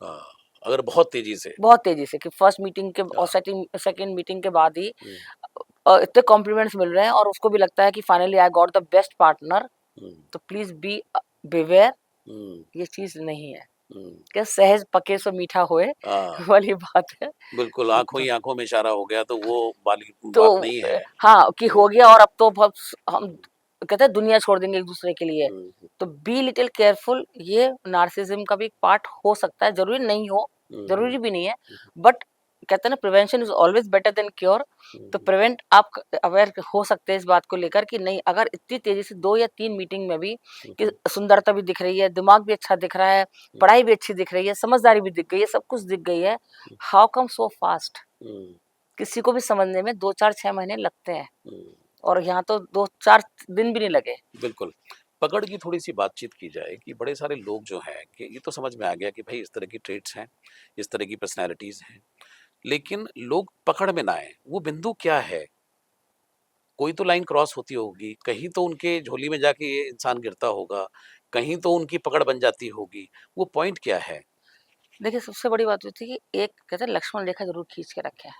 हाँ, अगर बहुत तेजी से। बहुत तेजी से कि फर्स्ट मीटिंग के और हाँ, सेकंड मीटिंग के बाद ही हम्म, इतने कॉम्प्लीमेंट्स मिल रहे हैं और उसको भी लगता है कि finally I got the best partner. Hmm, तो प्लीज बी बिवेयर, हम्म, ये चीज नहीं है हम्म, कि सहज पके सो मीठा होए हाँ, वाली बात है। बिल्कुल, आंखों तो, ही आंखों में इशारा हो गया तो वो वाली तो बात नहीं है। हाँ कि हम्म, हो गया और अब तो बहुत हम हम्म, कहते हैं दुनिया छोड़ देंगे एक दूसरे के लिए। हम्म, तो बी लिटिल केयरफुल, ये नार्सिसिज्म का भी एक पार्ट हो सकता है, जरूरी नहीं हो, हम्म, जरूरी भी नहीं है। बट कहते हैं ना, prevention is always better than cure. तो हम्म, प्रिवेंट आप अवेयर हो सकते हैं इस बात को लेकर कि नहीं, अगर इतनी तेजी से 2 या 3 मीटिंग में भी कि हम्म, सुंदरता भी दिख रही है, दिमाग भी अच्छा दिख रहा है, पढ़ाई भी अच्छी दिख रही है, समझदारी भी दिख गई है, सब कुछ दिख गई है, हाउ कम सो फास्ट? हम्म, किसी को भी समझने में 2 4 6 महीने लगते हैं हम्म, और यहाँ तो 2 4 दिन भी नहीं लगे। बिल्कुल। पकड़ की थोड़ी-सी बातचीत की जाए कि बड़े सारे लोग जो हैं कि ये तो समझ में आ गया कि भई इस तरह की ट्रेट्स हैं, इस तरह की पर्सनैलिटीज़ हैं, लेकिन लोग पकड़ में ना आएँ, वो बिंदु क्या है? कोई तो लाइन क्रॉस होती होगी, कहीं तो उनके झोली में जाके ये इंसान गिरता होगा, कहीं तो उनकी पकड़ बन जाती होगी, वो पॉइंट क्या है? देखिए सबसे बड़ी बात होती है कि एक कहते हैं लक्ष्मण रेखा जरूर खींच के रखे है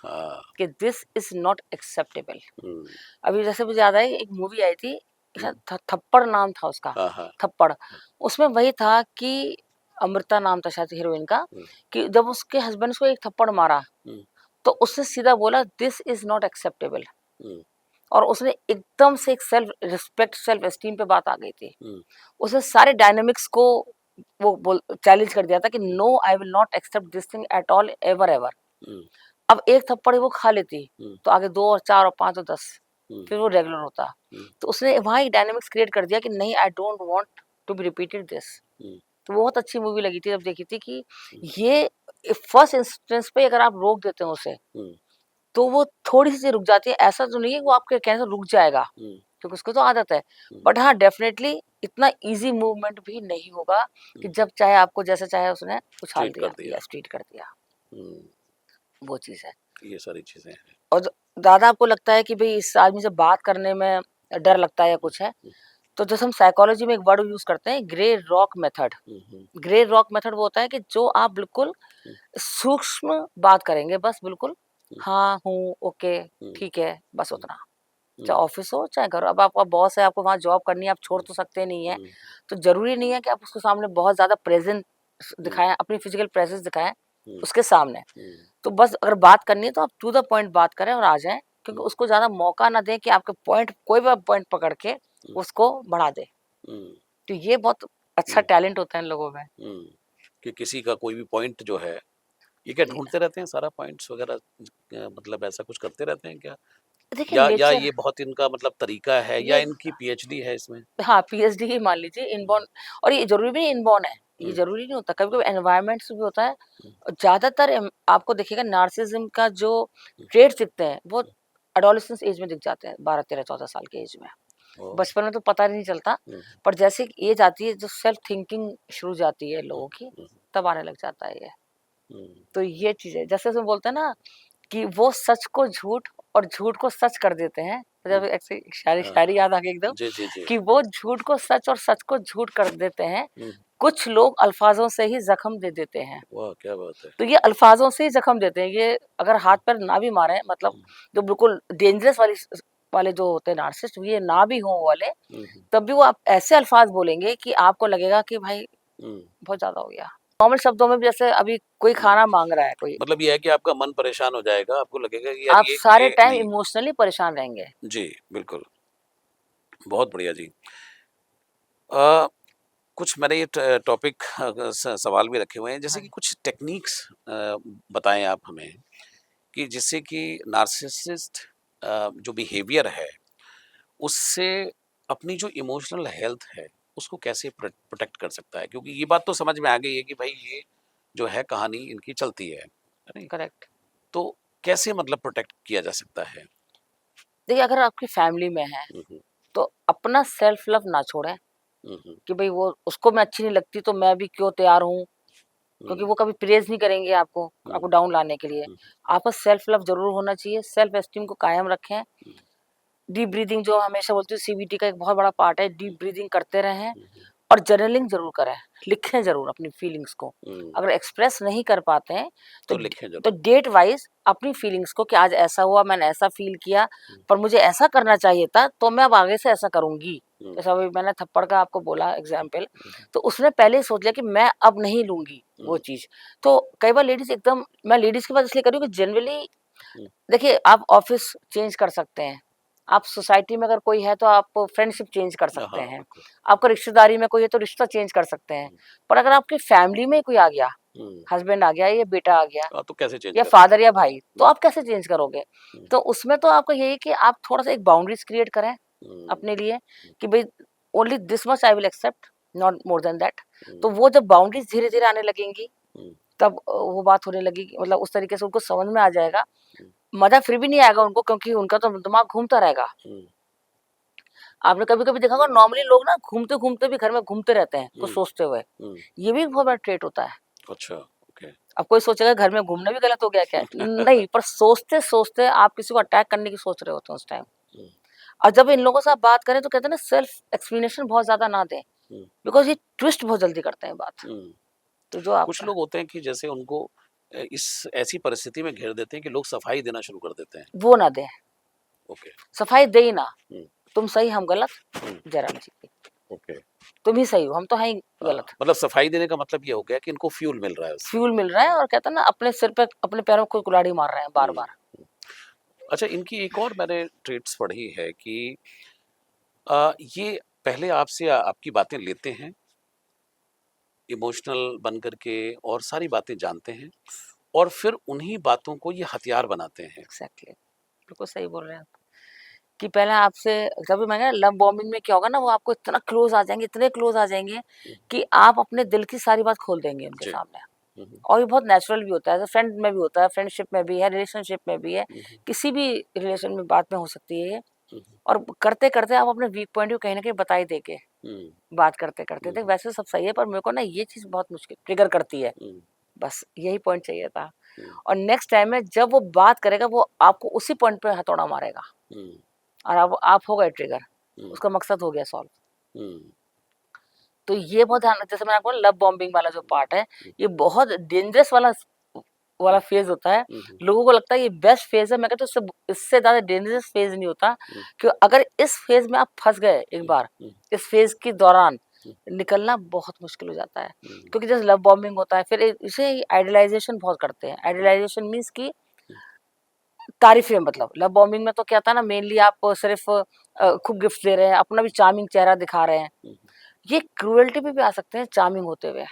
हाँ, कि दिस इज नॉट एक्सेप्टेबल। हुँ, अभी जैसे मुझे याद है एक मूवी आई थी, हुँ, शायद थप्पड़ नाम था उसका, हाँ, हाँ, थप्पड़। उसमें वही था कि अमृता नाम था शायद हीरोइन का, हुँ, कि जब उसके हस्बैंड को एक थप्पड़ मारा हुँ, तो उसने सीधा बोला दिस इज नॉट एक्सेप्टेबल। हुँ, और उसने एकदम से एक सेल्फ रिस्पेक्ट, सेल्फ एस्टीम पे बात आ गई थी। हुँ, उसने सारे डायनामिक्स को वो बोल चैलेंज कर दिया था कि no I will not accept this thing at all ever ever. Hmm, अब एक थप्पड़ वो खा लेती हुँ, तो आगे 2 और 4 और 5 और 10 हुँ, फिर वो रेगुलर होता। हुँ, तो उसने वहाँ एक डायनामिक्स क्रिएट कर दिया कि नहीं, I don't want to be repeated this. Hmm, तो वो बहुत अच्छी मूवी लगी थी जब देखी थी कि हुँ, ये फर्स्ट इंस्टेंस पे अगर आप रोक देते हो उसे हुँ, तो वो थोड़ी सी रुक जाती है। ऐसा तो नहीं है कि वो आपके कहने से रुक जाएगा, हुँ, क्योंकि उसको तो आदत है। हुँ, बट हाँ, डेफिनेटली इतना ईज़ी मूवमेंट भी नहीं होगा कि हुँ, जब चाहे आपको जैसे चाहे उसने उछाल ट्रीट कर दिया दिया। या स्ट्रीट कर दिया, हुँ, वो चीज़ है। ये सारी चीज़ें हैं। और ज़्यादा आपको लगता है कि भई इस आदमी से बात करने में डर लगता है या हुँ, कुछ है, हुँ, तो जैसे हम साइकोलॉजी में एक वर्ड यूज़ करते हैं, ग्रे रॉक मेथड। हुँ, हुँ, ग्रे रॉक मेथड वो होता है कि जो आप बिल्कुल हुँ, सूक्ष्म बात करेंगे, बस बिल्कुल हुँ, हाँ, हूँ, ओके, हुँ, ठीक है, बस हुँ, उतना। हुँ, चाहे ऑफिस हो चाहे घर हो। अब आपका बॉस है, आपको वहाँ जॉब करनी है, आप छोड़ हुँ, तो सकते नहीं है। हुँ, तो ज़रूरी नहीं है कि आप उसके सामने बहुत ज़्यादा प्रेज़ेंस हुँ, दिखाएँ, अपनी फ़िज़िकल प्रेज़ेंस दिखाएँ हुँ, उसके सामने। हुँ, तो बस अगर बात करनी है तो आप टू द पॉइंट बात करें और आ जाएँ, क्योंकि हुँ, उसको ज़्यादा मौका ना दें कि आपके पॉइंट, कोई भी पॉइंट पकड़ के हुँ, उसको बढ़ा दे। हुँ, तो ये बहुत अच्छा हुँ, टैलेंट होता है इन लोगों में। हुँ, कि किसी का कोई भी पॉइंट जो है, ये क्या ढूँढते रहते हैं सारा पॉइंट्स वग़ैरह मतलब ऐसा कुछ करते रहते हैं क्या? देखिए या नेचर, ये बहुत इनका मतलब तरीका है या ये इनकी पीएचडी है इसमें? हाँ, पीएचडी ही मान लीजिए हुँ, इनबॉर्न। और ये ज़रूरी भी नहीं इनबॉर्न है, ये हुँ, ज़रूरी नहीं होता, कभी-कभी एनवायरनमेंट से भी होता है। हुँ, ज़्यादातर आपको देखिएगा नार्सिसिज्म का जो हुँ, ट्रेड्स दिखते हैं वो हुँ, एडोलेसेंस एज में दिख जाते हैं, 12 13 14 साल के एज में। ओह! बचपन में तो पता नहीं चलता, हुँ, पर जैसे कि एज आती है, जो सेल्फ थिंकिंग शुरू जाती है हुँ, लोगों की, हुँ, तब आने लग जाता है ये। हुँ, तो ये चीज़ है, जैसे उसमें बोलते हैं ना कि वो सच को झूठ और झूठ को सच कर देते हैं। तो हुँ, जब ऐसे शायरी हाँ, शायरी याद आ गई एकदम, जी, जी, जी। कि वो झूठ को सच और सच को झूठ कर देते हैं। हुँ, कुछ लोग अल्फाजों से ही ज़ख्म दे देते हैं। वाह! क्या बात है। तो ये अल्फाजों से ही ज़ख्म देते हैं। ये अगर हाथ हुँ, पैर ना भी मारें, मतलब हुँ, जो बिल्कुल डेंजरस वाले जो होते हैं नार्सिसिस्ट, ये ना भी हों वो वाले, हुँ, हुँ, तब भी वो आप ऐसे अल्फाज बोलेंगे कि आपको लगेगा कि भाई हुँ, बहुत ज़्यादा हो गया। नॉर्मल शब्दों में भी जैसे अभी कोई हुँ। खाना माँग रहा है कोई, मतलब ये है कि आपका मन परेशान हो जाएगा, आपको लगेगा कि यार आप सारे ये टाइम नहीं। इमोशनली परेशान रहेंगे। जी, बिल्कुल, बहुत बढ़िया जी। अ, कुछ मैंने ये टॉपिक स सवाल भी रखे हुए हैं, जैसे हाँ कि जी। कुछ टेक्निक्स बताएँ आप हमें कि जिससे कि नार्सिसिस्ट जो बिहेवियर है, उससे अपनी जो इमोशनल हेल्थ है, उसको कैसे प्रोटेक्ट कर सकता है? क्योंकि ये बात तो समझ में आ गई है कि भाई ये जो है कहानी इनकी चलती है नहीं? करेक्ट। तो कैसे मतलब प्रोटेक्ट किया जा सकता है? देखिए अगर आपकी फैमिली में है, हुँ, हुँ, तो अपना सेल्फ लव ना छोड़ें हुँ, हुँ, कि भई वो उसको मैं अच्छी नहीं लगती तो मैं भी क्यों तैयार हूँ क्योंकि वो कभी प्रेज़ नहीं करेंगे आपको, आपको डाउन लाने के लिए। आपका सेल्फ लव ज़रूर होना चाहिए, सेल्फ एस्टीम को कायम रखें। डीप ब्रीथिंग जो हमेशा बोलती हूँ सीबीटी का एक बहुत बड़ा पार्ट है, डीप ब्रीथिंग करते रहें और जर्नलिंग ज़रूर करें, लिखें ज़रूर अपनी फीलिंग्स को। अगर एक्सप्रेस नहीं कर पाते हैं तो तो लिखें तो जरूर। डेट वाइज़ अपनी फीलिंग्स को कि आज ऐसा हुआ, मैंने ऐसा फ़ील किया, पर मुझे ऐसा करना चाहिए था, तो मैं अब आगे से ऐसा करूँगी। जैसा अभी मैंने थप्पड़ का आपको बोला एग्ज़ाम्पल, तो उसने पहले ही सोच लिया कि मैं अब नहीं लूँगी वो चीज़। तो कई बार लेडीज़ एकदम, मैं लेडीज़ की बात इसलिए कर रही हूँ कि जनरली देखिए, आप ऑफ़िस चेंज कर सकते हैं, आप सोसाइटी में अगर कोई है तो आप फ्रेंडशिप चेंज कर सकते हाँ हैं, बिल्कुल। आपका रिश्तेदारी में कोई है तो रिश्ता चेंज कर सकते हैं। पर अगर आपकी फैमिली में कोई आ गया, हस्बैंड आ गया या बेटा आ गया तो कैसे चेंज या करेंगे? फादर या भाई, तो आप कैसे चेंज करोगे? तो उसमें तो आपका यही है कि आप थोड़ा-सा एक बाउंड्रीज़ क्रिएट करें अपने लिए कि भई only this much I will accept, not more than that. तो वो जब बाउंड्रीज़ धीरे-धीरे आने लगेंगी, तब वो बात होने लगेगी, मतलब उस तरीके से उनको समझ में आ जाएगा। मज़ा फिर भी नहीं आएगा उनको क्योंकि उनका तो दिमाग घूमता रहेगा। आपने कभी-कभी देखा होगा नॉर्मली लोग ना घूमते-घूमते भी घर में घूमते रहते हैं, कुछ सोचते हुए। ये भी एक बहुत बड़ा ट्रेट होता है। अच्छा, ओके। अब कोई सोचेगा घर में घूमना भी गलत हो गया क्या? नहीं, पर सोचते-सोचते आप किसी को अटैक करने की सोच रहे होते हो उस टाइम। और जब इन लोगों से आप बात करें तो कहते हैं ना सेल्फ एक्सप्लेनेशन बहुत ज़्यादा ना दें, बिकॉज़ ये ट्विस्ट बहुत जल्दी करते हैं बात। तो जो कुछ आपका लोग होते हैं कि जैसे उनको इस ऐसी परिस्थिति में घेर देते हैं कि लोग सफाई देना शुरू कर देते हैं। वो ना दें, ओके। सफाई दे ही ना। हुँ, तुम सही हम गलत, हुँ, जयराम जी। ओके। तुम ही सही हो, हम तो हैं ही गलत। मतलब सफाई देने का मतलब ये हो गया कि इनको फ्यूल मिल रहा है उससे। फ्यूल मिल रहा है और कहते हैं ना अपने सिर पे अपने पैरों को कुल्हाड़ी मार रहे हैं हुँ, बार-बार। हुँ। अच्छा, इनकी एक और मैंने ट्रेट्स पढ़ी है कि ये पहले आपसे आपकी बातें लेते हैं, इमोशनल बन कर के और सारी बातें जानते हैं और फिर उन्हीं बातों को ये हथियार बनाते हैं। एग्ज़ैक्टली, बिल्कुल सही बोल रहे हैं आप। कि पहले आपसे कभी मैंने लव बॉम्बिंग में क्या होगा ना वो आपको इतना क्लोज़ आ जाएँगे, इतने क्लोज़ आ जाएँगे हुँ, कि आप अपने दिल की सारी बात खोल देंगे उनके जी। सामने। हुँ, हुँ, और ये बहुत नेचुरल भी होता है, जैसे फ्रेंड में भी होता है, फ्रेंडशिप में भी है, रिलेशनशिप में भी है, हुँ, हुँ, किसी भी रिलेशन में बात में हो सकती है ये। हुँ, और करते-करते आप अपने वीक पॉइंट को कहीं न कहीं बता ही देंगे, हुँ, बात करते-करते। हुँ, देख हुँ, वैसे सब सही है पर मेरे को ना ये चीज़ बहुत मुश्किल ट्रिगर करती है, हुँ, बस यही पॉइंट चाहिए था। हुँ, और नेक्स्ट टाइम में जब वो बात करेगा वो आपको उसी पॉइंट पे हथौड़ा मारेगा हुँ, और अब आप हो गए ट्रिगर, हुँ, उसका मकसद हो गया सॉल्व। हुँ, तो ये बहुत ध्यान जैसे मैंने आपको लव बॉम्बिंग वाला जो पार्ट है, हुँ, ये बहुत डेंजरस वाला हुँ, फ़ेज़ होता है। हुँ, हुँ, लोगों को लगता है ये बेस्ट फ़ेज़ है, मैं कहती हूँ इससे ज़्यादा डेंजरस फ़ेज़ नहीं होता हुँ, कि अगर इस फ़ेज़ में आप फँस गए एक हुँ, बार, हुँ, इस फ़ेज़ के दौरान हुँ, निकलना बहुत मुश्किल हो जाता है। हुँ, क्योंकि जैसे लव बॉम्बिंग होता है, फिर इसे आइडियलाइज़ेशन बहुत करते हैं। हुँ, आइडियलाइज़ेशन मीन्स कि हुँ, तारीफ़ें मतलब। लव बॉम्बिंग में तो क्या था ना मेनली आप सिर्फ़ खूब गिफ्ट दे रहे हैं, अपना भी चार्मिंग चेहरा दिखा रहे हैं। हुँ, ये क्रूरल्टी पे भी आ सकते हैं चार्मिंग होते हुए।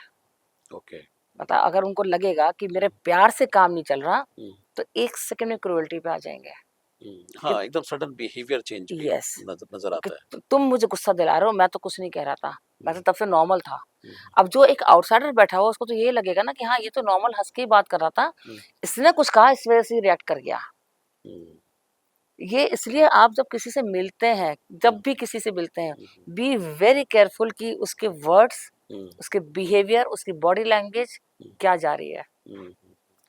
ओके। मतलब अगर उनको लगेगा कि मेरे प्यार से काम नहीं चल रहा, हुँ, तो 1 सेकंड में क्रूरल्टी पे आ जाएँगे हुँ, कि हाँ, एकदम सडन बिहेवियर चेंज भी यस नज़र कि आता है। तुम मुझे गुस्सा दिला रहे हो, मैं तो कुछ नहीं कह रहा था। मैं तो हुँ, तब से नॉर्मल था। हुँ, अब जो एक आउटसाइडर बैठा हुआ उसको तो ये लगेगा ना कि हाँ, ये तो नॉर्मल हँस के ही बात कर रहा था। हुँ, इसने कुछ कहा इस वज़ह से ये रिएक्ट कर गया। हुँ, ये इसलिए आप जब किसी से मिलते हैं, हुँ, जब भी किसी से मिलते हैं, हुँ, बी वेरी केयरफुल कि उसके वर्ड्स, हुँ, उसके बिहेवियर, उसकी बॉडी लैंग्वेज हुँ, क्या जा रही है। हुँ,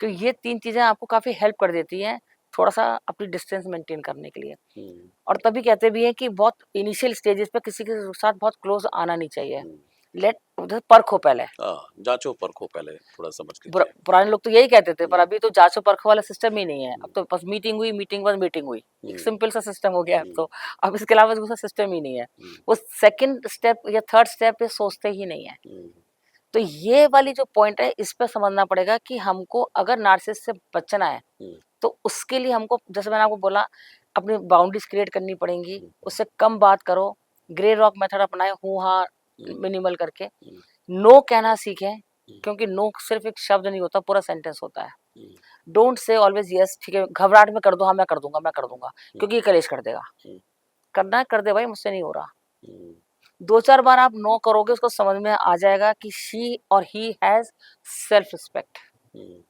तो ये 3 चीज़ें आपको काफ़ी हेल्प कर देती हैं, थोड़ा-सा अपनी डिस्टेंस मेंटेन करने के लिए। हुँ, और तभी कहते भी हैं कि बहुत इनिशियल स्टेजेस पे किसी के साथ बहुत क्लोज़ आना नहीं चाहिए। हुँ। लेट उधर परखो पहले। जाँचो परखो पहले, थोड़ा समझ लीजिए। पुराने लोग तो यही कहते थे, पर हुँ, अभी तो जाँचो-परखो वाला सिस्टम ही नहीं है। अब हुँ, तो बस मीटिंग हुई, मीटिंग बाद मीटिंग हुई। एक हुँ, सिंपल सा सिस्टम हो गया है अब हुँ, तो। अब इसके अलावा दूसरा सिस्टम ही नहीं है। हुँ, वो सेकंड स्टेप या थर्ड स्टेप पे सोचते ही नहीं है। हुँ, तो ये वाली जो पॉइंट है, इस पे समझना पड़ेगा कि हमको अगर नार्सिसिस्ट से बचना है, हुँ, तो उसके लिए हमको जैसे मैंने आपको बोला अपनी बाउंड्रीज क्रिएट करनी पड़ेंगी, हुँ, उससे कम बात करो, ग्रे रॉक मेथड अपनाएं, हूँ हाँ हुँ, मिनिमल करके, हुँ, नो कहना सीखें हुँ, क्योंकि नो सिर्फ एक शब्द नहीं होता, पूरा सेंटेंस होता है। हुँ, डोंट से ऑलवेज यस, ठीक है घबराहट में कर दो, हाँ मैं कर दूंगा हुँ, क्योंकि ये कलेश कर देगा। हुँ, करना है कर दे भाई, मुझसे नहीं हो रहा। हुँ, 2-4 बार आप नो करोगे उसको समझ में आ जाएगा कि शी और ही हैज सेल्फ रिस्पेक्ट। हुँ,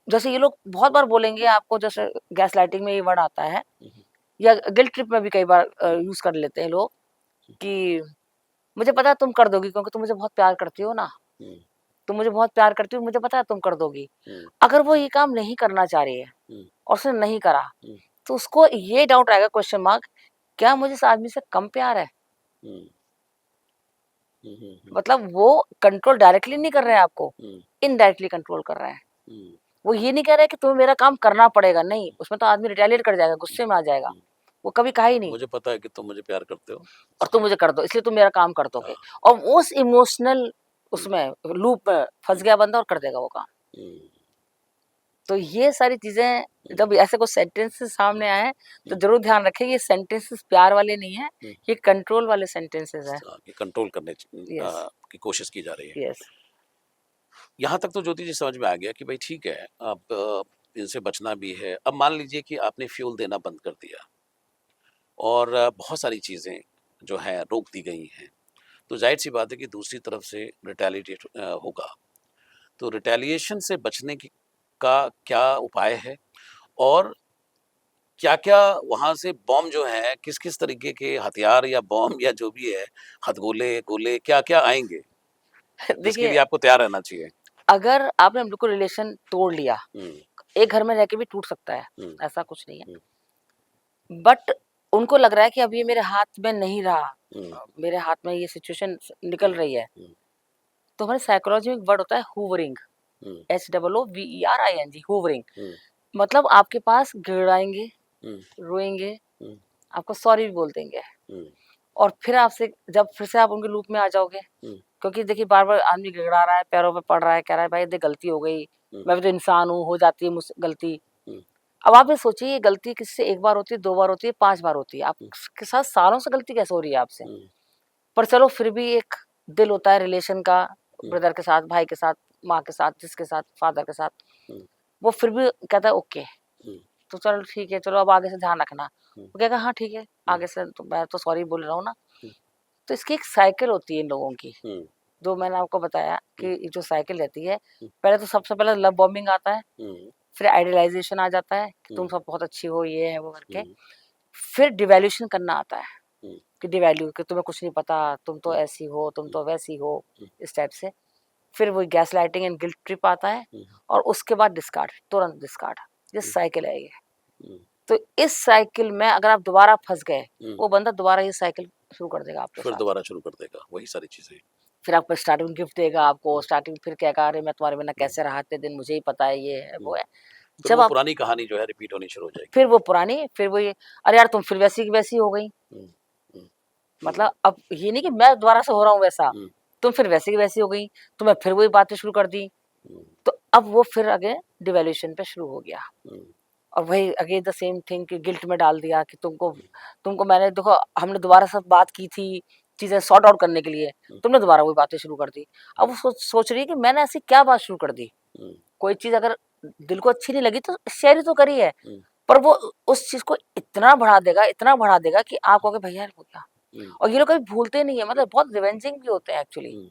जैसे ये लोग बहुत बार बोलेंगे आपको, जैसे गैसलाइटिंग में ये वर्ड आता है हुँ, या गिल्ट ट्रिप में भी कई बार हुँ, यूज़ कर लेते हैं लोग कि मुझे पता है तुम कर दोगी क्योंकि तुम मुझे बहुत प्यार करती हो ना, हुँ, तुम मुझे बहुत प्यार करती हो, मुझे पता है तुम कर दोगी। हम्म, अगर वो ये काम नहीं करना चाह रही है हम्म, और उसने नहीं करा, हम्म, तो उसको ये डाउट आएगा, क्वेश्चन मार्क, क्या मुझे इस आदमी से कम प्यार है? हम्म, हम्म, मतलब वो कंट्रोल डायरेक्टली नहीं कर रहे हैं आपको, हम्म, इनडायरेक्टली कंट्रोल कर रहे हैं। हम्म, वो ये नहीं कह रहे कि तुम्हें मेरा काम करना पड़ेगा, नहीं, उसमें तो आदमी रिटेलिएट कर जाएगा, हम्म, गुस्से में आ जाएगा। हम्म। वो कभी कहा ही नहीं, मुझे पता है कि तुम मुझे प्यार करते हो। और तुम मुझे कर दो, इसलिए तुम मेरा काम कर दोगे। हाँ। और उस इमोशनल हम्म, उसमें लूप में फंस हम्म, गया बंदा और कर देगा वो काम। हम्म, तो ये सारी चीजें हम्म, जब ऐसे कुछ सेंटेंसेस सामने आए, तो हम्म, जरूर ध्यान रखें, ये सेंटेंसेस प्यार वाले नहीं है, हम्म। ये कंट्रोल वाले सेंटेंसेस है। कि कंट्रोल करने यस, की कोशिश की जा रही है। यस। यहाँ तक तो ज्योति जी समझ में आ गया कि भाई ठीक है, अब इनसे बचना भी है। अब मान लीजिए कि आपने फ्यूल देना बंद कर दिया और बहुत सारी चीज़ें जो हैं रोक दी गई हैं, तो जाहिर सी बात है कि दूसरी तरफ से रिटेलिएट होगा। तो रिटेलिएशन से बचने की का क्या उपाय है, और क्या-क्या वहाँ से बॉम्ब जो है, किस-किस तरीके के हथियार या बॉम्ब या जो भी है, हथगोले, गोले क्या-क्या आएँगे, जिसके देखिए, लिए आपको तैयार रहना चाहिए? अगर आपने बिल्कुल रिलेशन तोड़ लिया, हुँ, एक घर में रह के भी टूट सकता है, हुँ, ऐसा कुछ नहीं है। हुँ, बट उनको लग रहा है कि अब ये मेरे हाथ में नहीं रहा, हुँ, मेरे हाथ में ये सिचुएशन निकल हुँ, रही है। हुँ, तो हमारे साइकोलॉजी में एक वर्ड होता है हूवरिंग, हुँ, HOOVERING, हूवरिंग। हुँ, मतलब आपके पास गिड़ाएंगे, हुँ, रोएंगे, हुँ, आपको सॉरी भी बोल देंगे, हुँ, और फिर आपसे जब फिर से आप उनके लूप में आ जाओगे, हुँ, क्योंकि देखिए बार बार आदमी गिड़गिड़ा रहा है, पैरों पे पड़ रहा है, कह रहा है भाई देख गलती हो गई, हुँ, मैं भी तो इंसान हूँ, हो जाती है मुझसे गलती। हुँ, अब आप ये सोचिए, ये गलती किससे एक बार होती है, दो बार होती है, 5 बार होती है, हुँ, आपके साथ सालों से गलती कैसे हो रही है आपसे? हुँ, पर चलो फिर भी एक दिल होता है रिलेशन का, हुँ, ब्रदर के साथ, भाई के साथ, माँ के साथ, जिसके साथ, फादर के साथ, हुँ, वो फिर भी कहता है ओके, हुँ, तो चलो ठीक है, चलो अब आगे से ध्यान रखना। हुँ, वो कहेगा हाँ ठीक है, हुँ, आगे से तो मैं तो सॉरी बोल रहा हूँ ना। हुँ, तो इसकी एक साइकिल होती है इन लोगों की, हुँ, जो मैंने आपको बताया कि हुँ, ये जो साइकिल रहती है, हुँ, पहले तो सबसे पहले लव बॉम्बिंग आता है, हुँ, फिर आइडियलाइजेशन आ जाता है कि हुँ, तुम सब बहुत अच्छी हो, ये है वो करके, हुँ, फिर डिवैल्यूशन करना आता है हुँ, कि डिवैल्यू कि तुम्हें कुछ नहीं पता, तुम तो हुँ, ऐसी हो, तुम हुँ, तो वैसी हो, हुँ, इस टाइप से। फिर वो gas lighting and guilt trip आता है, हुँ, और उसके बाद डिस्कार्ड, तुरंत डिस्कार्ड। ये हुँ, साइकिल है ये। हुँ, तो इस साइकिल में अगर आप दोबारा फंस गए, हुँ, वो बंदा दोबारा ये साइकिल शुरू कर देगा आपके फिर साथ। दोबारा शुरू कर देगा, वही सारी चीज़ें। फिर आपको स्टार्टिंग में गिफ्ट देगा, आपको हुँ, स्टार्टिंग फिर कहेगा अरे मैं तुम्हारे बिना हुँ, कैसे रहा इतने दिन, मुझे ही पता है, ये है हुँ, वो है। फिर जब वो आप पुरानी कहानी जो है रिपीट होनी शुरू हो जाएगी। फिर वो पुरानी, फिर वो ये, अरे यार तुम फिर वैसी की वैसी हो गई। हुँ, हुँ, हुँ, मतलब अब ये नहीं कि मैं दोबारा से हो रहा हूँ वैसा, हुँ, तुम फिर वैसी की वैसी हो गई, तो मैं फिर वही बातें शुरू कर दी। हुँ, तो अब वो फिर आगे डिवैल्यूएशन पे शुरू हो गया, हुँ, और वही अगेन द सेम थिंग कि गिल्ट में डाल दिया कि तुमको तुमको मैंने देखो, हमने दोबारा से बात की थी चीजें सॉर्ट आउट करने के लिए, हुँ, तुमने दोबारा वही बातें शुरू कर दी। अब हुँ, वो सोच रही है कि मैंने ऐसी क्या बात शुरू कर दी। हुँ, कोई चीज अगर दिल को अच्छी नहीं लगी तो शेयर ही तो करी है, हुँ, पर वो उस चीज को इतना बढ़ा देगा, इतना बढ़ा देगा कि आप कहोगे भैया यार हो गया। हुँ, और ये लोग कभी भूलते नहीं है, मतलब बहुत रिवेंजिंग भी होते हैं एक्चुअली। हुँ।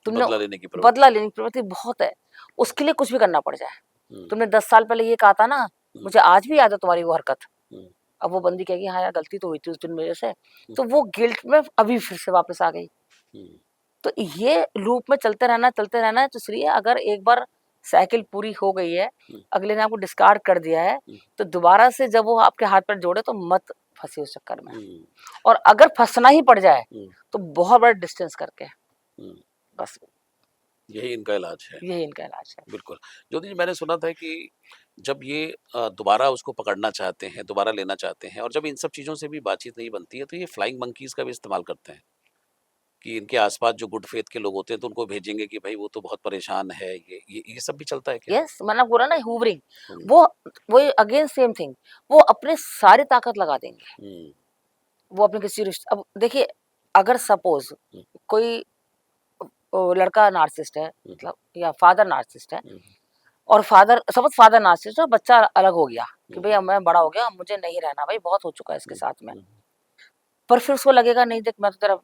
तुमने बदला लेने की प्रवृत्ति। बदला लेने की प्रवृत्ति बहुत है, उसके लिए कुछ भी करना पड़ जाए। हुँ, तुमने 10 साल पहले ये कहा था ना, हुँ, मुझे आज भी याद है तुम्हारी वो हरकत। हुँ, अब वो बंदी कहेगी हाँ यार गलती तो हुई थी उस दिन मेरे से, हुँ, तो वो गिल्ट में अभी फिर से वापस आ गई। हुँ, तो ये लूप में चलते रहना है, तो इसलिए अगर एक बार साइकिल पूरी हो गई है, हुँ, अगले ने आपको डिस्कार्ड कर दिया है, हुँ, तो दोबारा से जब वो आपके हाथ पैर जोड़े तो मत फंसे उस चक्कर में। हुँ, और अगर फंसना ही पड़ जाए हुँ, तो बहुत बड़ा डिस्टेंस करके, हुँ। बस यही इनका इलाज है। यही इनका इलाज है। बिल्कुल। ज्योति जी, मैंने सुना था कि जब ये दोबारा उसको पकड़ना चाहते हैं, दोबारा लेना चाहते हैं, और जब इन सब चीज़ों से भी बातचीत नहीं बनती है, तो ये फ्लाइंग मंकीज़ का भी इस्तेमाल करते हैं कि इनके आस-पास जो गुड फेथ के लोग होते हैं, तो उनको भेजेंगे कि भई वो तो बहुत परेशान है, ये सब भी चलता है क्या? यस, मैंने बोला ना हूवरिंग, हुँ, वो वो अगेन सेम थिंग, वो अपने सारी ताकत लगा देंगे। हुँ, वो अपने किसी रिश्ते, अब देखिए, अगर सपोज हुँ, कोई लड़का नार्सिसिस्ट है, हुँ, मतलब या फादर नार्सिसिस्ट है, हुँ, और फादर सपोज फादर नार्सिसिस्ट है, बच्चा अलग हो गया कि हुँ, भाई अब मैं बड़ा हो गया, अब मुझे नहीं रहना भाई, बहुत हो चुका है इसके हुँ, साथ में। हुँ, पर फिर उसको लगेगा नहीं देख मैं तो तेरा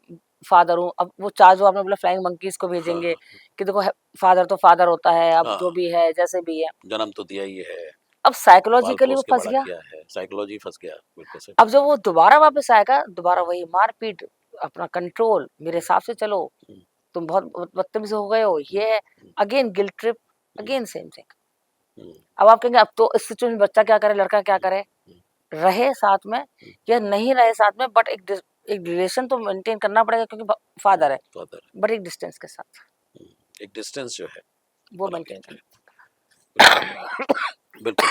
फादर हूँ, अब वो चार जो आपने बोला फ्लाइंग मंकीज को हाँ, भेजेंगे हाँ, कि देखो फादर तो फादर होता है, अब जो हाँ, भी है जैसे भी है। जन्म तो दिया ही है, अब पाल-पोस साइकोलॉजिकली वो के फंस बड़ा गया। किया है, साइकोलॉजी फँस गया, बिल्कुल सही अब बात जब है। वो दोबारा वापस आएगा, दोबारा वही मारपीट, अपना कंट्रोल, मेरे हुँ, हिसाब से चलो, हुँ, तुम बहुत बदतमीज हो गए हो, ये है, अगेन गिल्ट ट्रिप, हम्म, अगेन सेम थिंग। हम्म, अब आप कहेंगे अब तो इस सिचुएशन में बच्चा क्या करे, लड़का क्या करे, रहे साथ में या नहीं रहे साथ में, बट एक रिलेशन तो मेंटेन करना पड़ेगा क्योंकि फादर है, फादर, बट एक डिस्टेंस के साथ एक डिस्टेंस जो है वो बना मेंटेन लीजिए। करना, बिल्कुल,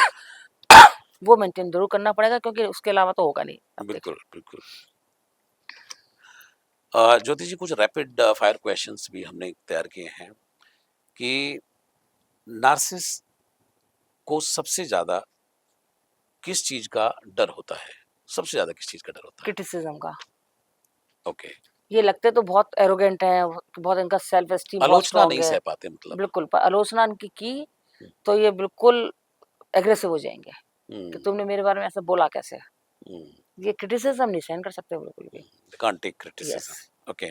वो मेंटेन जरूर करना पड़ेगा क्योंकि उसके अलावा तो होगा नहीं। अब देखिए, बिल्कुल, बिल्कुल। ज्योति जी, कुछ रैपिड फायर क्वेश्चंस भी हमने तैयार किए हैं कि नार्सिस को सबसे ज़्यादा किस चीज़ का डर होता है? सबसे ज़्यादा किस चीज़ का डर होता है? क्रिटिसिज्म का। ओके, ये लगते तो बहुत एरोगेंट है, बहुत इनका सेल्फ एस्टीम बहुत आलोचना स्ट्रांग नहीं है, सह पाते मतलब। बिल्कुल, पर आलोचना इनकी की हुँ, तो ये बिल्कुल एग्रेसिव हो जाएंगे कि हुँ, तुमने मेरे बारे में ऐसे बोला कैसे। हुँ, ये क्रिटिसिज्म नहीं सहन कर सकते बिल्कुल भी। They can't take yes, criticism. Okay,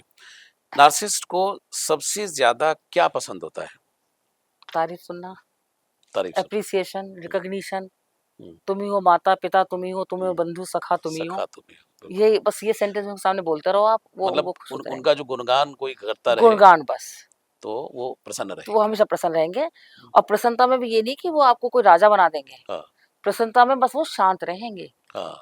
narcissist को सबसे ज़्यादा क्या पसंद होता है? तारीफ सुनना, तारीफ सुनना। एप्रिसिएशन, हुँ, रिकॉग्निशन, हुँ, तुम ही हो माता पिता, तुम ही हो, तुम ही हो हुँ, बंधु सखा, तुम ही हो। सखा तुम्हें, बिल्कुल। ये बस ये सेंटेंस उनके सामने बोलते रहो आप, वो मतलब खुश उन होते उनका रहेंगे। जो गुणगान कोई करता रहे, गुणगान बस, तो वो प्रसन्न तो वो रहेंगे। हमेशा प्रसन्न रहेंगे। हुँ, और प्रसन्नता में भी ये नहीं कि वो आपको कोई राजा बना देंगे, हाँ, प्रसन्नता में बस वो शांत रहेंगे हाँ,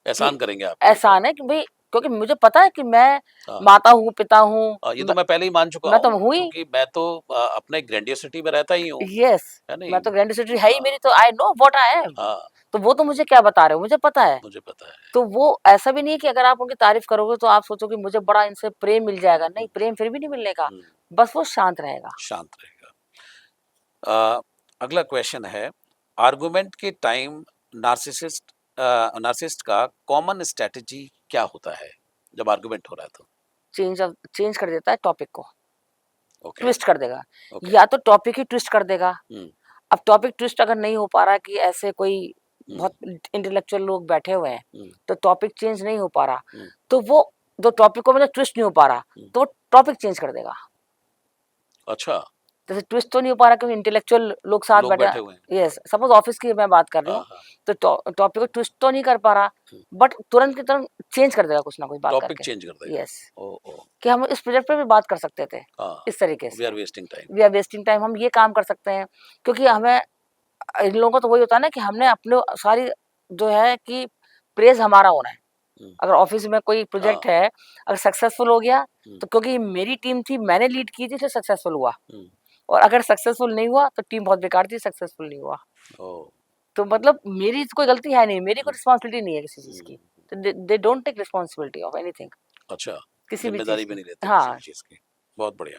कि एहसान करेंगे आपके ऊपर। एहसान है कि भाई, क्योंकि मुझे पता है कि मैं हाँ। माता हूँ, पिता हूँ, ये तो मैं पहले ही मान चुका मैं तो हूँ हूँ ही। क्योंकि मैं तो अपने ग्रैंडियोसिटी में रहता ही हूँ, यस, है नहीं? मैं तो ग्रैंडिसिटी है ही हाँ, मेरी, तो I know what I am. हाँ, तो वो तो मुझे क्या बता रहे हो, मुझे पता है। मुझे पता है। तो वो ऐसा भी नहीं है कि अगर आप उनकी तारीफ करोगे तो आप सोचोगे मुझे बड़ा इनसे प्रेम मिल जाएगा, नहीं, हुँ, प्रेम फिर भी नहीं मिलने का, हुँ, बस वो शांत रहेगा। शांत रहेगा। अगला क्वेश्चन है, आर्गुमेंट के टाइम नार्सिसिस्ट का कॉमन स्ट्रैटेजी क्या होता है, जब आर्गुमेंट हो रहा है तो? चेंज कर देता है टॉपिक को, ओके, ट्विस्ट कर देगा, ओके। या तो टॉपिक ही ट्विस्ट कर देगा। हुँ, अब टॉपिक ट्विस्ट अगर नहीं हो पा रहा कि ऐसे कोई हुँ, बहुत इंटेलेक्चुअल लोग बैठे हुए हैं, हुँ, तो टॉपिक चेंज नहीं हो पा रहा, हुँ, तो वो जो टॉपिक को मतलब ट्विस्ट नहीं हो पा रहा, हुँ। तो वो टॉपिक चेंज कर देगा। अच्छा, जैसे ट्विस्ट तो नहीं हो पा रहा क्योंकि इंटेलेक्चुअल लोग साथ लोग बैठे बैठे हैं। हुए हैं। यस, सपोज ऑफिस की मैं बात कर रही हाँ, हूँ, हाँ। तो टॉपिक को ट्विस्ट तो नहीं कर पा रहा, हुँ, बट तुरंत की तुरंत चेंज कर देगा कुछ ना कुछ बात टॉपिक करके। चेंज कर देगा। यस, ओह! ओह! कि हम इस प्रोजेक्ट पे भी बात कर सकते थे, हाँ, इस तरीके वी से are wasting time. We are wasting time, हम ये काम कर सकते हैं। क्योंकि हमें, इन लोगों को तो वही होता है ना कि हमने अपने सारी जो है कि प्रेज हमारा होना है। हुँ, अगर ऑफिस में कोई हाँ, प्रोजेक्ट है, अगर सक्सेसफुल हो गया हुँ, तो क्योंकि मेरी टीम थी, मैंने लीड की थी, इसलिए सक्सेसफुल हुआ। हुँ, और अगर सक्सेसफुल नहीं हुआ तो टीम बहुत बेकार थी, सक्सेसफुल नहीं हुआ। ओह! तो मतलब मेरी कोई गलती है नहीं, मेरी कोई हुँ, रिस्पॉन्सिबिलिटी नहीं है किसी चीज की। हुँ, तो they don't take responsibility of anything, अच्छा, किसी भी चीज ज़िम्मेदारी भी की। नहीं लेते किसी हाँ, भी चीज़ की। बहुत बढ़िया।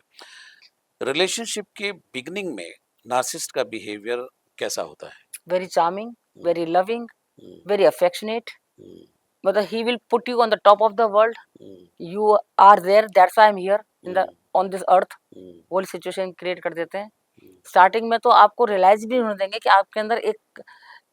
रिलेशनशिप के बिगिनिंग में नार्सिसिस्ट का बिहेवियर कैसा होता है? Very charming, hmm, very loving, hmm, very affectionate, hmm, मतलब he will put you on the top of the world, hmm, you are there, that's I am here in the hmm, on this earth. Hmm, वो वाली situation create कर देते हैं। हुँ, starting में तो आपको realise भी नहीं होने देंगे कि आपके अंदर एक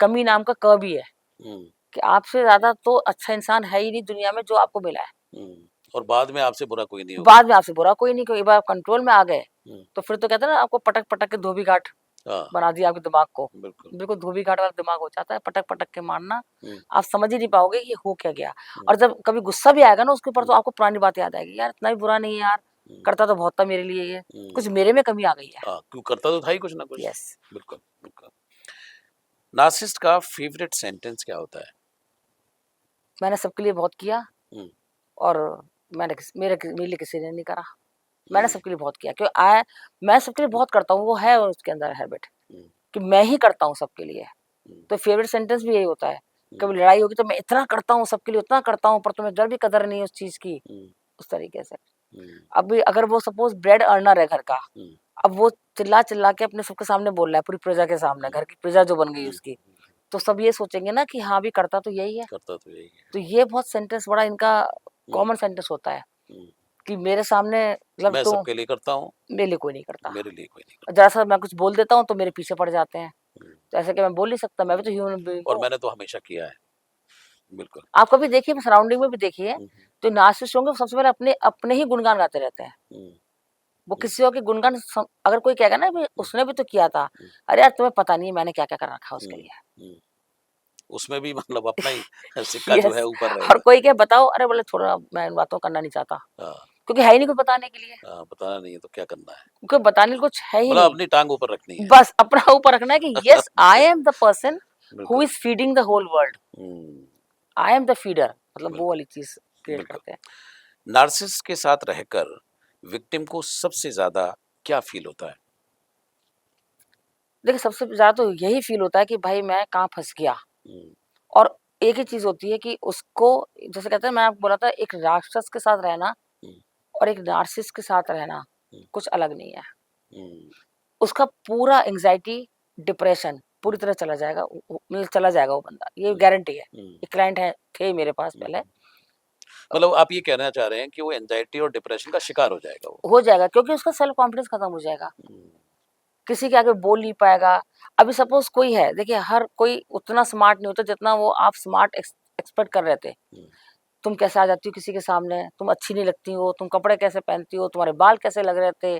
कमी नाम का क भी है, हुँ, कि आपसे ज्यादा तो अच्छा इंसान है ही नहीं दुनिया में जो आपको मिला है। हुँ, और बाद में आपसे बुरा कोई नहीं होगा। बाद में आपसे बुरा कोई नहीं, क्योंकि एक बार आप कंट्रोल में आ गए हुँ, तो फिर तो कहते हैं ना, आपको पटक पटक के धोबी घाट हाँ, बना दिया आपके दिमाग को। बिल्कुल। बिल्कुल धोबी घाट वाला दिमाग हो जाता है, पटक पटक के मारना। हुँ, आप समझ ही नहीं पाओगे कि ये हो क्या गया। हुँ, और जब कभी गुस्सा भी आएगा ना उसके ऊपर, हुँ, तो आपको पुरानी बात याद आएगी, यार इतना भी बुरा नहीं है यार, हुँ, करता तो बहुत था मेरे लिए ये, कुछ हुँ, मेरे में कमी आ गई है। हाँ, क्यों करता तो था ही कुछ ना कुछ। यस, बिल्कुल, बिल्कुल। नार्सिसिस्ट का फेवरेट सेंटेंस क्या होता है? मैंने सबके लिए बहुत किया, हुँ, और मेरे लिए किसी ने नहीं करा। मैंने हुँ, सबके लिए बहुत किया, क्यों आया, मैं सबके लिए बहुत करता हूँ, वो है उसके अंदर हैबिट हुँ, कि मैं ही करता हूँ सबके लिए। हुँ, तो फेवरेट सेंटेंस भी यही होता है। हुँ, कभी लड़ाई होगी तो मैं इतना करता हूँ सबके लिए, उतना करता हूँ, पर तुम्हें जरा भी कदर नहीं है उस चीज की, हुँ, उस तरीके से। हुँ, अब भी अगर वो सपोज ब्रेड अर्नर है घर का, हुँ, अब वो चिल्ला चिल्ला के अपने सबके सामने बोल रहा है, पूरी प्रजा के सामने, हुँ, घर की प्रजा जो बन गई हुँ, उसकी, तो सब ये सोचेंगे ना कि हाँ भी करता तो यही है। करता तो यही है। तो ये बहुत सेंटेंस बड़ा इनका हुँ, कॉमन सेंटेंस होता है हुँ, कि मेरे सामने मतलब मैं तो सबके लिए करता हूँ, मेरे लिए कोई नहीं करता। मेरे लिए कोई नहीं जरा करता। सा मैं कुछ बोल देता हूँ तो मेरे पीछे पड़ जाते हैं। हुँ, तो ऐसे कि मैं बोल नहीं सकता, मैं भी हुँ, तो ह्यूमन बीइंग और हूँ। मैंने तो हमेशा किया है। बिल्कुल। आप कभी देखिए, सराउंडिंग में भी देखिए, हुँ, हुँ, जो नार्सिसिस्ट होंगे वो सबसे पहले अपने अपने ही गुणगान गाते रहते हैं। हुँ, वो हुँ, किसी और के गुणगान अगर कोई कहेगा ना भी हुँ, उसने भी तो किया था, हुँ, अरे यार तुम्हें पता नहीं है मैंने क्या क्या कर रखा है उसके हुँ, लिए। हुँ। उसमें भी मतलब अपना ही सिक्का जो है यस, ऊपर और रहेगा। कोई क्या बताओ, अरे बोले छोड़ो, मैं इन बातों को करना नहीं चाहता, हाँ, क्योंकि है ही नहीं कुछ बताने के लिए, बताना नहीं है तो क्या करना है, क्योंकि बताने के लिए कुछ है ही मतलब नहीं। अपनी टांग ऊपर रखनी है। बस अपना ऊपर रखना है कि yes I am the person who बिल्कुल। Is feeding the whole world, hmm, I am the feeder, मतलब वो बिल्कुल वाली चीज क्रिएट बिल्कुल। करते हैं। नार्सिसिस्ट के साथ रहकर विक्टिम को सबसे ज्यादा क्या फील होता है? देखिए सबसे ज्यादा तो यही फील होता है कि भाई मैं कहाँ फंस गया। हम्म, और एक ही चीज होती है कि उसको, जैसे कहते हैं, मैं आपको बोला था, एक राक्षस के साथ रहना हम्म, और एक नार्सिसिस्ट के साथ रहना हम्म, कुछ अलग नहीं है। हम्म, उसका पूरा एंग्जाइटी, डिप्रेशन पूरी तरह चला जाएगा, मतलब चला जाएगा वो बंदा, ये हम्म, गारंटी है। हम्म, एक क्लाइंट है, थे मेरे पास पहले। हम्म। मतलब आप ये कहना चाह रहे हैं कि वो एंजाइटी और डिप्रेशन का शिकार हो जाएगा वो? हो जाएगा क्योंकि उसका सेल्फ कॉन्फिडेंस खत्म हो जाएगा, हम्म, किसी के आगे बोल नहीं पाएगा। अभी सपोज कोई है, देखिए हर कोई उतना स्मार्ट नहीं होता जितना वो आप स्मार्ट एक्सपेक्ट कर रहे थे। हम्म, तुम कैसे आ जाती हो किसी के सामने, तुम अच्छी नहीं लगती हो, तुम कपड़े कैसे पहनती हो, तुम्हारे बाल कैसे लग रहे थे।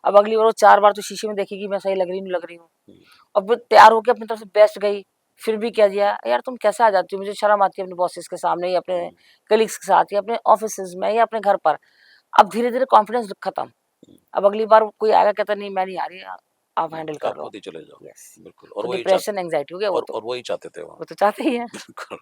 अब अगली बार वो 4 बार तो शीशे में देखेगी मैं सही लग रही नहीं लग रही हूँ। हम्म, अब वो तैयार होके अपनी तरफ से बेस्ट गई, फिर भी क्या दिया, यार तुम कैसे आ जाती हो, मुझे शर्म आती है अपने बॉसेस के सामने या अपने हम्म, कलीग्स के साथ या अपने ऑफिसेज में या अपने घर पर। अब धीरे धीरे कॉन्फिडेंस खत्म। हम्म, अब अगली बार कोई आएगा कहता नहीं मैं नहीं आ रही, आप हैंडल कर आप लो। खुद ही चले जाओ। यस, बिल्कुल, और तो वही डिप्रेशन एंग्जाइटी हो गया वो तो, और वही चाहते थे वो। वो तो चाहते ही है। बिल्कुल।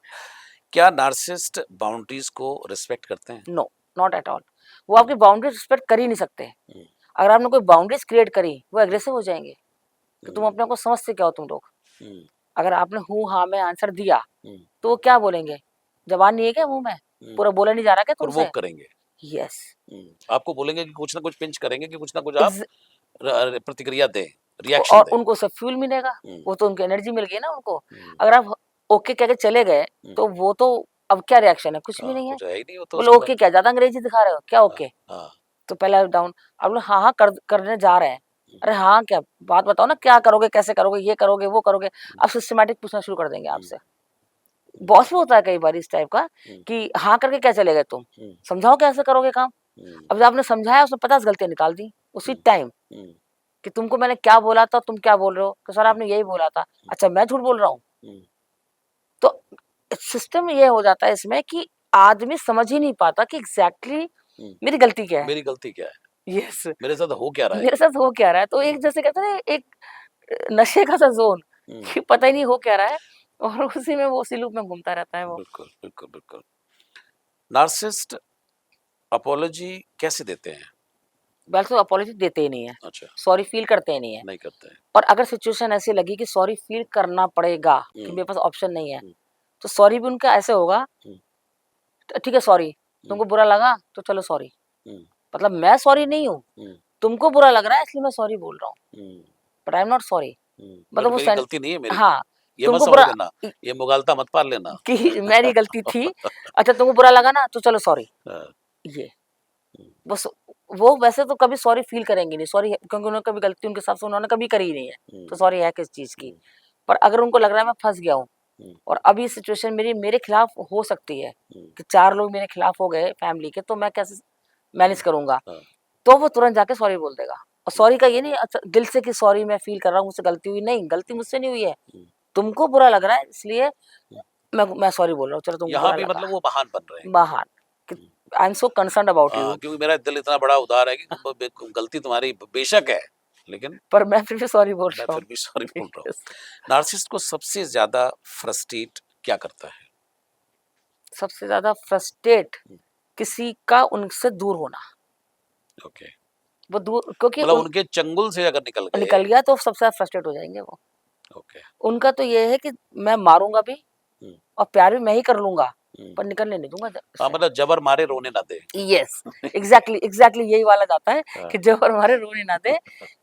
क्या नार्सिसिस्ट बाउंड्रीज को रिस्पेक्ट करते हैं? No, not at all. वो हम्म, आपकी बाउंड्रीज रिस्पेक्ट कर ही नहीं सकते। हम्म, अगर आपने कोई बाउंड्रीज क्रिएट करी वो एग्रेसिव हो जाएंगे कि तुम हम्म, अपने को समझते क्या हो तुम लोग। हम्म, अगर आपने हूँ हाँ में आंसर दिया हम्म, तो वो क्या बोलेंगे, जबान नहीं है क्या मुंह में, हम्म, पूरा बोला नहीं जा रहा क्या तुमसे। प्रोवोक करेंगे। यस, आपको बोलेंगे कि कुछ ना कुछ पिंच करेंगे कि कुछ ना कुछ आप प्रतिक्रिया दें, रिएक्शन और दें। उनको उससे फ्यूल मिलेगा, हम्म, वो तो उनकी एनर्जी मिल गई ना उनको। हम्म, अगर आप ओके कह के चले गए हम्म, तो वो तो, अब क्या रिएक्शन है, कुछ भी हाँ, नहीं है। कुछ है ही नहीं वो तो बोले उसके बाद। ओके क्या, ज्यादा अंग्रेजी दिखा रहे हो क्या, हाँ, ओके। हाँ, तो पहला डाउन। अब लोग हाँ हाँ करने जा रहे हैं। हम्म, अरे हाँ क्या, बात बताओ ना, क्या करोगे, कैसे करोगे, ये करोगे वो करोगे। हम्म, अब सिस्टमैटिक पूछना शुरू कर देंगे हम्म, आपसे। बॉस भी होता है कई बार इस टाइप का हम्म, कि हाँ करके क्या चले गए तुम, हम्म, समझाओ कैसे करोगे काम। हम्म, अब जब आपने समझाया उसने 50 गलतियां निकाल दी उसी हम्म, टाइम, हम्म, कि तुमको मैंने क्या बोला था, तुम क्या बोल रहे हो, कि सर हम्म, आपने यही बोला था, अच्छा मैं झूठ बोल रहा हूँ। हम्म, तो सिस्टम ये हो जाता है इसमें कि आदमी समझ ही नहीं पाता कि एग्जैक्टली हम्म, मेरी गलती क्या है। मेरी गलती क्या है, यस, मेरे साथ हो क्या रहा है मेरे ये? साथ हो क्या रहा है। तो हम्म, एक जैसे कहते हैं ना, एक नशे का सा जोन, हम्म, कि पता ही नहीं हो क्या रहा है, और उसी में वो उसी लूप में घूमता रहता है वो। बिल्कुल बिल्कुल बिल्कुल। नार्सिसिस्ट अपोलॉजी कैसे देते हैं? वैसे तो अपॉलॉजी देते ही नहीं है, अच्छा, सॉरी फील करते ही नहीं है। नहीं करते हैं। और अगर सिचुएशन ऐसी लगी कि सॉरी फील करना पड़ेगा, कि हम्म, मेरे पास ऑप्शन नहीं है, हम्म, तो सॉरी भी उनका ऐसे होगा, हम्म, ठीक है सॉरी, हम्म, तुमको बुरा लगा तो चलो सॉरी। हम्म, मतलब मैं सॉरी नहीं हूँ, हम्म, तुमको बुरा लग रहा है इसलिए मैं सॉरी बोल रहा हूँ, hmm, but I am not sorry. मतलब बट वो मेरी गलती नहीं है मेरी, हाँ, ये मत तुमको समझ बुरा लेना, ये मुगालता मत पाल लेना। कि मेरी गलती थी, अच्छा तुमको बुरा लगा ना तो चलो सॉरी। हाँ, ये हम्म, बस, वो वैसे तो कभी सॉरी फील करेंगे नहीं, सॉरी क्योंकि उन्होंने कभी गलती उनके हिसाब से उन्होंने कभी करी ही नहीं है, तो हम्म, सॉरी है किस चीज की। हम्म, पर अगर उनको लग रहा है मैं फंस गया हूँ हम्म, और अभी सिचुएशन मेरी मेरे खिलाफ हो सकती है, हम्म, कि 4 लोग मेरे खिलाफ हो गए फैमिली के, तो मैं कैसे मैनेज करूंगा। हाँ, तो वो तुरंत जाके सॉरी बोल देगा। और हम्म, सॉरी का ये नहीं अच्छा दिल से कि सॉरी मैं फील कर रहा हूँ मुझसे गलती हुई, नहीं गलती मुझसे नहीं हुई है, हम्म, तुमको बुरा लग रहा है इसलिए हम्म। मैं सॉरी बोल रहा हूँ, चलो तुमको यहाँ बुरा भी लगा। मतलब वो महान बन रहे हैं। महान, hmm, I am so concern about हाँ, यू, क्योंकि मेरा दिल इतना बड़ा उदार है कि गलती तुम्हारी बेशक है, लेकिन पर मैं फिर भी सॉरी बोल मैं रहा फिर भी सॉरी हूँ। बोल रहा हूँ। नार्सिसिस्ट को सबसे ज्यादा फ्रस्ट्रेट क्या करता है? सबसे ज्यादा फ्रस्ट्रेट हम्म, किसी का उनसे दूर होना। ओके, वो दूर क्योंकि मतलब उनके चंगुल से अगर निकल गए। निकल गया तो सबसे ज्यादा फ्रस्ट्रेट हो जाएंगे वो। ओके, उनका तो ये है कि मैं मारूंगा भी हम्म, और प्यार भी मैं ही कर लूंगा, हम्म, पर निकलने नहीं दूंगा हाँ, इससे। मतलब जबर मारे रोने ना दे। यस, एग्जैक्टली एग्जैक्टली यही वाला जाता है हाँ, कि जब हमारे रोने ना दे,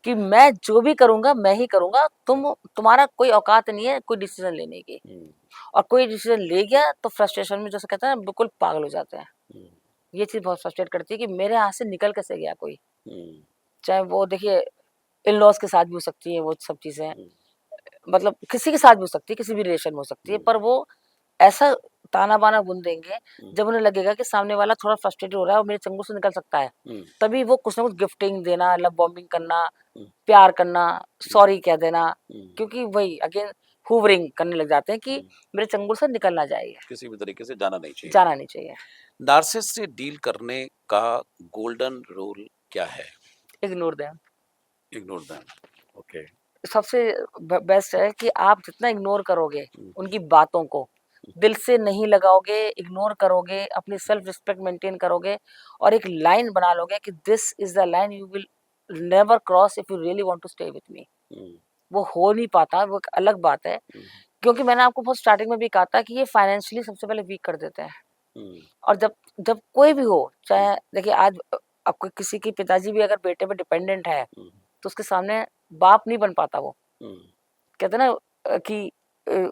कि मैं जो भी करूंगा मैं ही करूंगा, तुम्हारा कोई औकात नहीं है कोई डिसीजन लेने की। हम्म, और कोई डिसीजन ले गया तो फ्रस्ट्रेशन में जैसे कहते हैं बिल्कुल पागल हो जाते हैं। हम्म, ये चीज बहुत फ्रस्ट्रेट करती है कि मेरे हाथ से निकल कैसे गया कोई। हम्म, चाहे वो देखिए इन लॉज के साथ भी हो सकती है वो सब चीजें, हम्म, मतलब किसी के साथ भी हो सकती है, किसी भी रिलेशन में हो सकती है, हम्म, पर वो ऐसा ताना बाना बुन देंगे हम्म, जब उन्हें लगेगा कि सामने वाला थोड़ा फ्रस्ट्रेटेड हो रहा है और मेरे चंगुल से निकल सकता है। हम्म, तभी वो कुछ ना कुछ गिफ्टिंग देना, लव बॉम्बिंग करना, हम्म, प्यार करना, हम्म, सॉरी कह देना। हम्म, क्योंकि वही अगेन हूवरिंग करने लग जाते हैं कि हम्म, मेरे चंगुल से निकल ना जाए ये, किसी भी तरीके से जाना नहीं चाहिए। जाना नहीं चाहिए। नार्सिसिस्ट से डील करने का गोल्डन रूल क्या है? Ignore them. Ignore them. Okay. सबसे बेस्ट है कि आप जितना इग्नोर करोगे हम्म, उनकी बातों को, दिल से नहीं लगाओगे, इग्नोर करोगे, अपनी सेल्फ रिस्पेक्ट मेंटेन करोगे और एक लाइन बना लोगे कि this is the line you will never cross if you really want to stay with me. Hmm, वो हो नहीं पाता, वो एक अलग बात है। हम्म, क्योंकि मैंने आपको बहुत स्टार्टिंग में भी कहा था कि ये फाइनेंशियली सबसे पहले वीक कर देते हैं। हम्म, और जब जब कोई भी हो, हम्म, चाहे देखिए आज आपको किसी की पिताजी भी अगर बेटे पे डिपेंडेंट है हम्म, तो उसके सामने बाप नहीं बन पाता वो। हम्म, कहते हैं ना कि अ,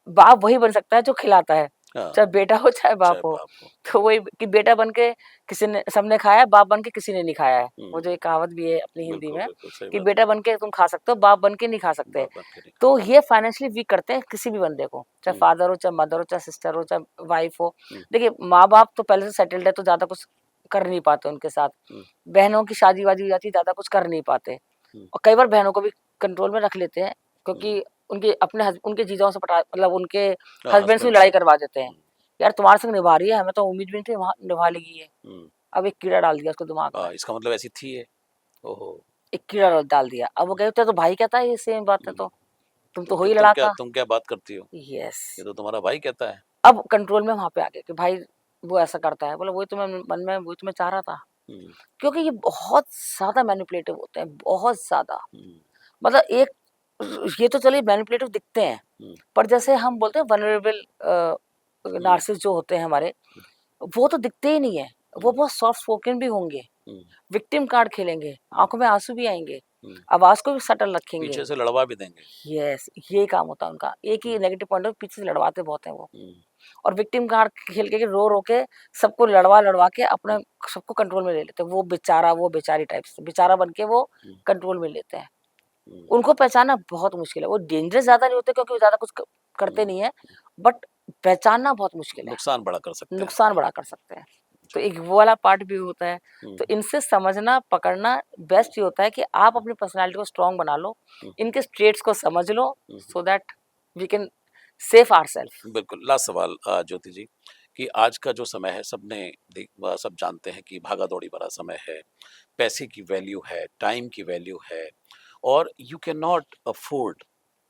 बाप वही बन सकता है जो खिलाता है, हाँ, चाहे बेटा हो चाहे बाप चाहे हो। बाप हो। तो वही कि बेटा बन के किसी ने सबने खाया है, बाप बन के किसी ने नहीं खाया है। वो हम्म, जो एक कहावत भी है अपनी हिंदी बिल्कुल में बिल्कुल सही कि बात बेटा बन के तुम खा सकते हो, बाप बन के नहीं खा है, सकते। बाप बन के नहीं खा तो सकते। ये फाइनेंशियली वीक करते हैं किसी भी बंदे को, चाहे हम्म, फादर हो, चाहे मदर हो, चाहे सिस्टर हो, चाहे वाइफ हो। हम्म, देखिए माँ बाप तो पहले से सेटल्ड है तो ज्यादा कुछ कर नहीं पाते उनके साथ। हम्म, बहनों की शादी वादी हो जाती है, ज्यादा कुछ कर नहीं पाते। हम्म, और कई बार बहनों को भी कंट्रोल में रख लेते हैं हम्म, क्योंकि उनके अपने उनके जीजाओं से पटा मतलब उनके हाँ, हस्बैंड से भी हस्बैंड से। लड़ाई करवा देते हैं। हम्म, यार तुम्हारे संग निभा रही है, हमें तो उम्मीद भी नहीं थी निभा लेगी ये। हम्म, अब एक कीड़ा डाल दिया उसके दिमाग में, इसका मतलब ऐसी थी है। ओहो। एक कीड़ा डाल दिया। अब वो कहते तो भाई कहता है ये सेम बात है, हम्म, तो तुम तो हो ही लड़ाका। तुम क्या बात करती हो? यस। ये तो तुम्हारा भाई कहता है। अब कंट्रोल में वहां पे आ गए कि भाई वो ऐसा करता है, बोला वही तो मैं मन में वही तो मैं चाह रहा था। हम्म, क्योंकि ये बहुत ज्यादा मैनिपुलेटिव होते हैं, बहुत ज्यादा। हम्म, मतलब एक ये तो चलिए मैनिपुलेटिव दिखते हैं, हम्म, पर जैसे हम बोलते हैं वनरेबल हम्म, नार्सिस जो होते हैं हमारे, वो तो दिखते ही नहीं है। वो हम्म, बहुत सॉफ्ट स्पोकन भी होंगे, हम्म, विक्टिम कार्ड खेलेंगे, हम्म, आंखों में आंसू भी आएंगे, हम्म, आवाज को भी सटल रखेंगे। पीछे से लड़वा भी देंगे। यस, ये काम होता है उनका। एक हम्म, ही नेगेटिव पॉइंट है, पीछे से लड़वाते बहुत हैं वो। हम्म, और विक्टिम कार्ड खेल के रो रो के सबको लड़वा लड़वा के अपने सबको कंट्रोल में ले लेते हैं। वो बेचारा वो बेचारी टाइप से बेचारा बन के वो हम्म, कंट्रोल में लेते हैं। हम्म, उनको पहचानना बहुत मुश्किल है। वो डेंजरस ज्यादा नहीं होते क्योंकि वो ज्यादा कुछ करते हम्म, नहीं है, बट पहचानना बहुत मुश्किल है, नुकसान बड़ा कर सकते हैं नुकसान आपका। बड़ा कर सकते हैं। तो जी। एक वो वाला पार्ट भी होता है। हम्म, तो इनसे समझना पकड़ना बेस्ट ये होता है कि आप अपनी पर्सनालिटी को स्ट्रांग बना लो, हम्म, इनके ट्रेट्स को समझ लो, hmm, so that we can safe ourself. बिल्कुल। लास्ट सवाल ज्योति जी, कि आज का जो समय है सब जानते हैं कि भागा दौड़ी भरा समय है, पैसे की वैल्यू है, टाइम की वैल्यू है, और you can not afford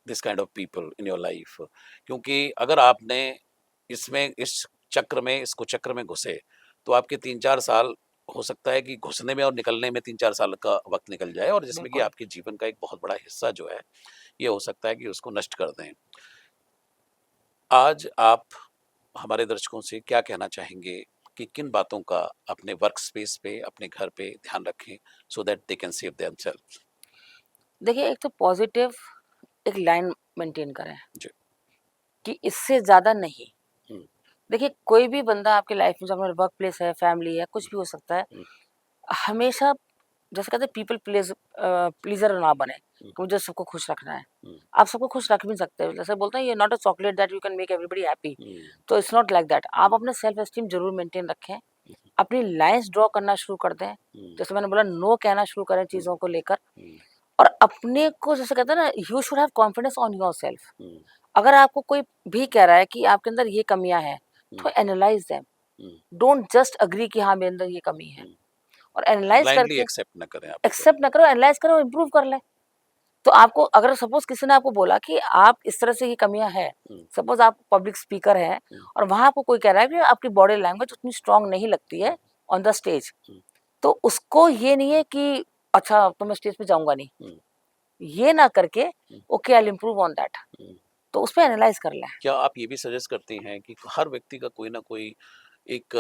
this kind of people in your life. क्योंकि अगर आपने इस कुचक्र में घुसे, तो आपके 3-4 साल हो सकता है कि घुसने में और निकलने में 3-4 साल का वक्त निकल जाए, और जिसमें कि बिल्कुल। आपके जीवन का एक बहुत बड़ा हिस्सा जो है ये हो सकता है कि उसको नष्ट कर दें। आज आप हमारे दर्शकों से क्या कहना चाहेंगे कि किन बातों का अपने वर्क स्पेस पे, अपने घर पे ध्यान रखें, so that they can save themselves? देखिए एक तो पॉजिटिव एक लाइन मेंटेन करें जी। कि इससे ज्यादा नहीं। हम्म, देखिए कोई भी बंदा आपकी लाइफ में, जो वर्क प्लेस है, फैमिली है, कुछ हम्म, भी हो सकता है, हम्म, हमेशा जैसे कहते हैं पीपल प्लीजर ना बने हम्म, कि मुझे सबको खुश रखना है। हम्म, आप सबको खुश रख भी सकते हो, जैसे बोलते हैं ये not a chocolate that you can make everybody happy. Hmm, तो इट्स नॉट लाइक दैट। आप हम्म, अपने सेल्फ एस्टीम जरूर मेंटेन रखें, हम्म, अपनी लाइंस ड्रॉ करना शुरू कर दें। हम्म, जैसे मैंने बोला नो कहना शुरू करें हम्म, चीजों को लेकर। हम्म, और अपने को जैसे कहते हैं ना, you should have confidence on yourself. Hmm, अगर आपको कोई भी कह रहा है कि आपके अंदर ये कमियां हैं, हम्म, तो analyse them. Hmm, don't just agree कि हाँ मेरे अंदर ये कमी है। और एनालाइज ब्लाइंडली करके एक्सेप्ट न करें आप उसे। एक्सेप्ट ना करो, एनालाइज करो, इम्प्रूव कर ले। तो आपको अगर सपोज किसी ने आपको बोला कि आप इस तरह से ये कमियां हैं, हम्म, सपोज आप पब्लिक स्पीकर हैं हम्म, और वहां आपको कोई कह रहा है कि आपकी बॉडी लैंग्वेज उतनी स्ट्रांग नहीं लगती है ऑन द स्टेज, हम्म, तो उसको ये नहीं है कि अच्छा तो मैं स्टेज पे जाऊंगा नहीं, हम्म, ये ना करके hmm, okay I will improve on that. Hmm. तो उस पर एनालाइज कर लें। क्या आप ये भी सजेस्ट करती हैं कि हर व्यक्ति का कोई ना कोई एक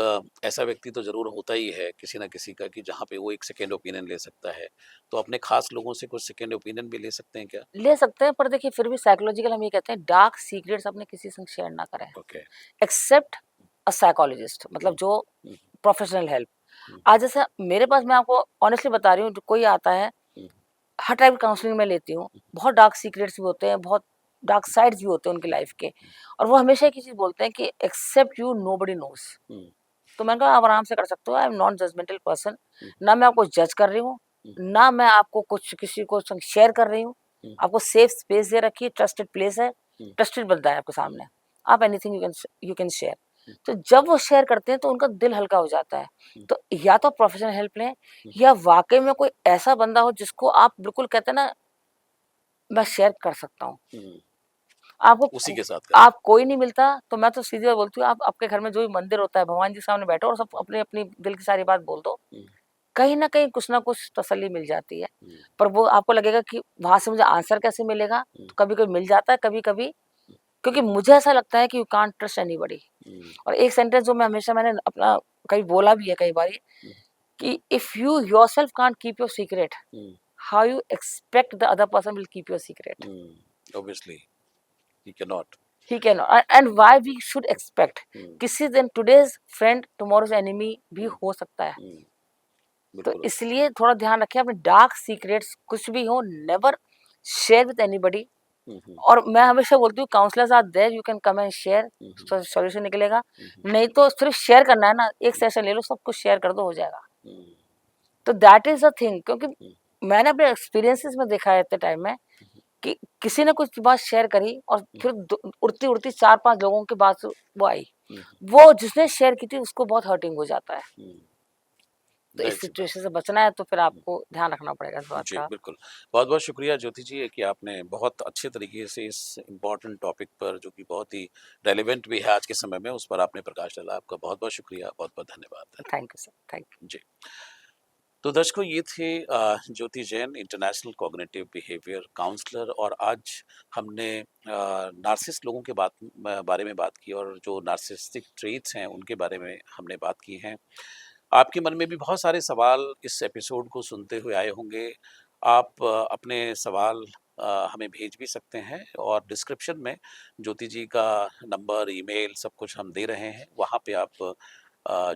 ऐसा व्यक्ति तो ज़रूर होता ही है किसी ना किसी का, कि जहाँ पे वो एक सेकंड ओपिनियन ले सकता है, तो अपने खास लोगों से कुछ सेकंड ओपिनियन भी ले सकते हैं क्या? ले सकते हैं, पर देखिए फिर भी साइकोलॉजिकल हम ये कहते हैं डार्क सीक्रेट्स अपने किसी संग शेयर ना करें, ओके। एक्सेप्ट अ साइकोलॉजिस्ट, मतलब हुँ, जो हुँ, प्रोफेशनल हेल्प। हुँ, आज जैसे मेरे पास, मैं आपको ऑनेस्टली बता रही हूँ, जो कोई आता है, हुँ, हर टाइप की काउंसलिंग मैं लेती हूँ। बहुत डार्क सीक्रेट्स भी होते हैं, बहुत डार्क साइड्स भी होते हैं उनकी लाइफ के, और वो हमेशा एक ही चीज बोलते हैं कि except you nobody knows. Hmm, तो मैंने कहा आप आराम से कर सकते हो, I am non judgemental person. Hmm, ना मैं आपको जज कर रही हूँ, हुँ, ना मैं आपको कुछ किसी को शेयर कर रही हूँ। हुँ, आपको सेफ स्पेस दे रखी है, ट्रस्टेड प्लेस है। हुँ, ट्रस्टेड बंदा है आपके सामने, आप एनीथिंग यू कैन शेयर। हुँ, तो जब वो शेयर करते हैं तो उनका दिल हल्का हो जाता है। हुँ, तो या तो प्रोफेशनल हेल्प लें, हुँ, या वाक़ई में कोई ऐसा बंदा हो जिसको आप बिल्कुल कहते हैं ना, मैं शेयर कर सकता हूँ। हुँ, आपको उसी को के साथ करें। आप कोई नहीं मिलता तो मैं तो सीधी बात बोलती हूँ, आप आपके घर में जो भी मंदिर होता है, भगवान जी के सामने बैठो और सब अपनी-अपनी दिल की सारी बात बोल दो। हुँ, कहीं न कहीं कुछ न कुछ तसल्ली मिल जाती है। हुँ, पर वो आपको लगेगा कि वहाँ से मुझे आंसर कैसे मिलेगा? हुँ, तो कभी-कभी मिल जाता है, कभी-कभी क्योंकि मुझे ऐसा लगता है कि यू कांट ट्रस्ट एनीबॉडी। हुँ, और एक सेंटेंस जो मैं हमेशा मैंने अपना कहीं बोला भी है कई बारी, हुँ, कि if you yourself can't keep your secret, hmm, how you expect the other person will keep your secret? Hmm, obviously he can not. He can and why we should expect? Hmm, किसी दिन today's friend tomorrow's enemy भी हुँ, हो सकता है। हुँ, तो बिल्कुल। इसलिए थोड़ा ध्यान रखें, अपने डार्क सीक्रेट्स कुछ भी हो, never share with anybody. Hmm, hmm, और मैं हमेशा बोलती हूँ, counsellors are there, you can come and share, hmm, hmm, solution निकलेगा। हुँ, हुँ, नहीं तो सिर्फ शेयर करना है ना, एक सेशन ले लो, सब कुछ शेयर कर दो, हो जाएगा। हुँ, तो दैट इज अ थिंग, क्योंकि हुँ, मैंने अपने एक्सपीरियंसेस में देखा है इतने टाइम में कि किसी ने कुछ बात शेयर करी और हुँ, फिर उड़ती उड़ती 4-5 लोगों के बाद वो आई। हुँ, वो जिसने शेयर की थी उसको बहुत हर्टिंग हो जाता है। हुँ, तो इस दैट्स सिचुएशन से बचना है तो फिर हुँ, आपको ध्यान रखना पड़ेगा इस बात जी, का। बिल्कुल। बहुत-बहुत शुक्रिया ज्योति जी कि आपने बहुत अच्छे तरीके से इस इम्पोर्टेंट टॉपिक पर जो कि बहुत ही रेलेवेंट भी है आज के समय में, उस पर आपने प्रकाश डाला। आपका बहुत-बहुत शुक्रिया, बहुत-बहुत धन्यवाद। Thank you sir, thank you. जी। तो दर्शकों ये थे Jyoti Jain international cognitive behaviour counsellor और आज हमने नार्सिसिस्ट लोगों के बारे में बात की और जो नार्सिसिस्टिक ट्रेट्स हैं उनके बारे में हमने बात की है। आपके मन में भी बहुत सारे सवाल इस एपिसोड को सुनते हुए आए होंगे। आप अपने सवाल हमें भेज भी सकते हैं और डिस्क्रिप्शन में ज्योति जी का नंबर, ईमेल सब कुछ हम दे रहे हैं। वहाँ पे आप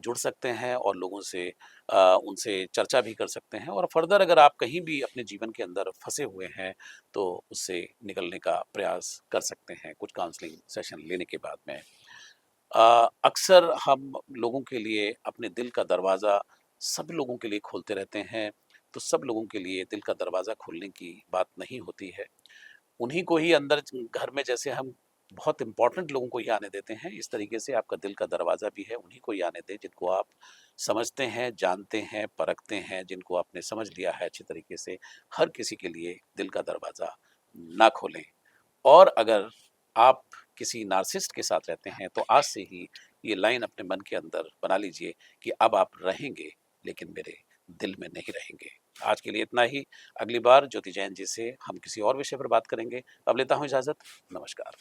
जुड़ सकते हैं और लोगों से उनसे चर्चा भी कर सकते हैं और फर्दर अगर आप कहीं भी अपने जीवन के अंदर फंसे हुए हैं तो उससे निकलने का प्रयास कर सकते हैं कुछ काउंसलिंग सेशन लेने के बाद में। अक्सर हम लोगों के लिए अपने दिल का दरवाज़ा सब लोगों के लिए खोलते रहते हैं, तो सब लोगों के लिए दिल का दरवाज़ा खोलने की बात नहीं होती है। उन्हीं को ही अंदर घर में जैसे हम बहुत इम्पोर्टेंट लोगों को ही आने देते हैं, इस तरीके से आपका दिल का दरवाज़ा भी है, उन्हीं को ही आने दें जिनको आप समझते हैं, जानते हैं, परखते हैं, जिनको आपने समझ लिया है अच्छी तरीके से। हर किसी के लिए दिल का दरवाज़ा ना खोलें। और अगर आप किसी नार्सिसिस्ट के साथ रहते हैं, तो आज से ही ये लाइन अपने मन के अंदर बना लीजिए कि अब आप रहेंगे, लेकिन मेरे दिल में नहीं रहेंगे। आज के लिए इतना ही। अगली बार ज्योति जैन जी से हम किसी और विषय पर बात करेंगे। अब लेता हूँ इजाज़त। नमस्कार।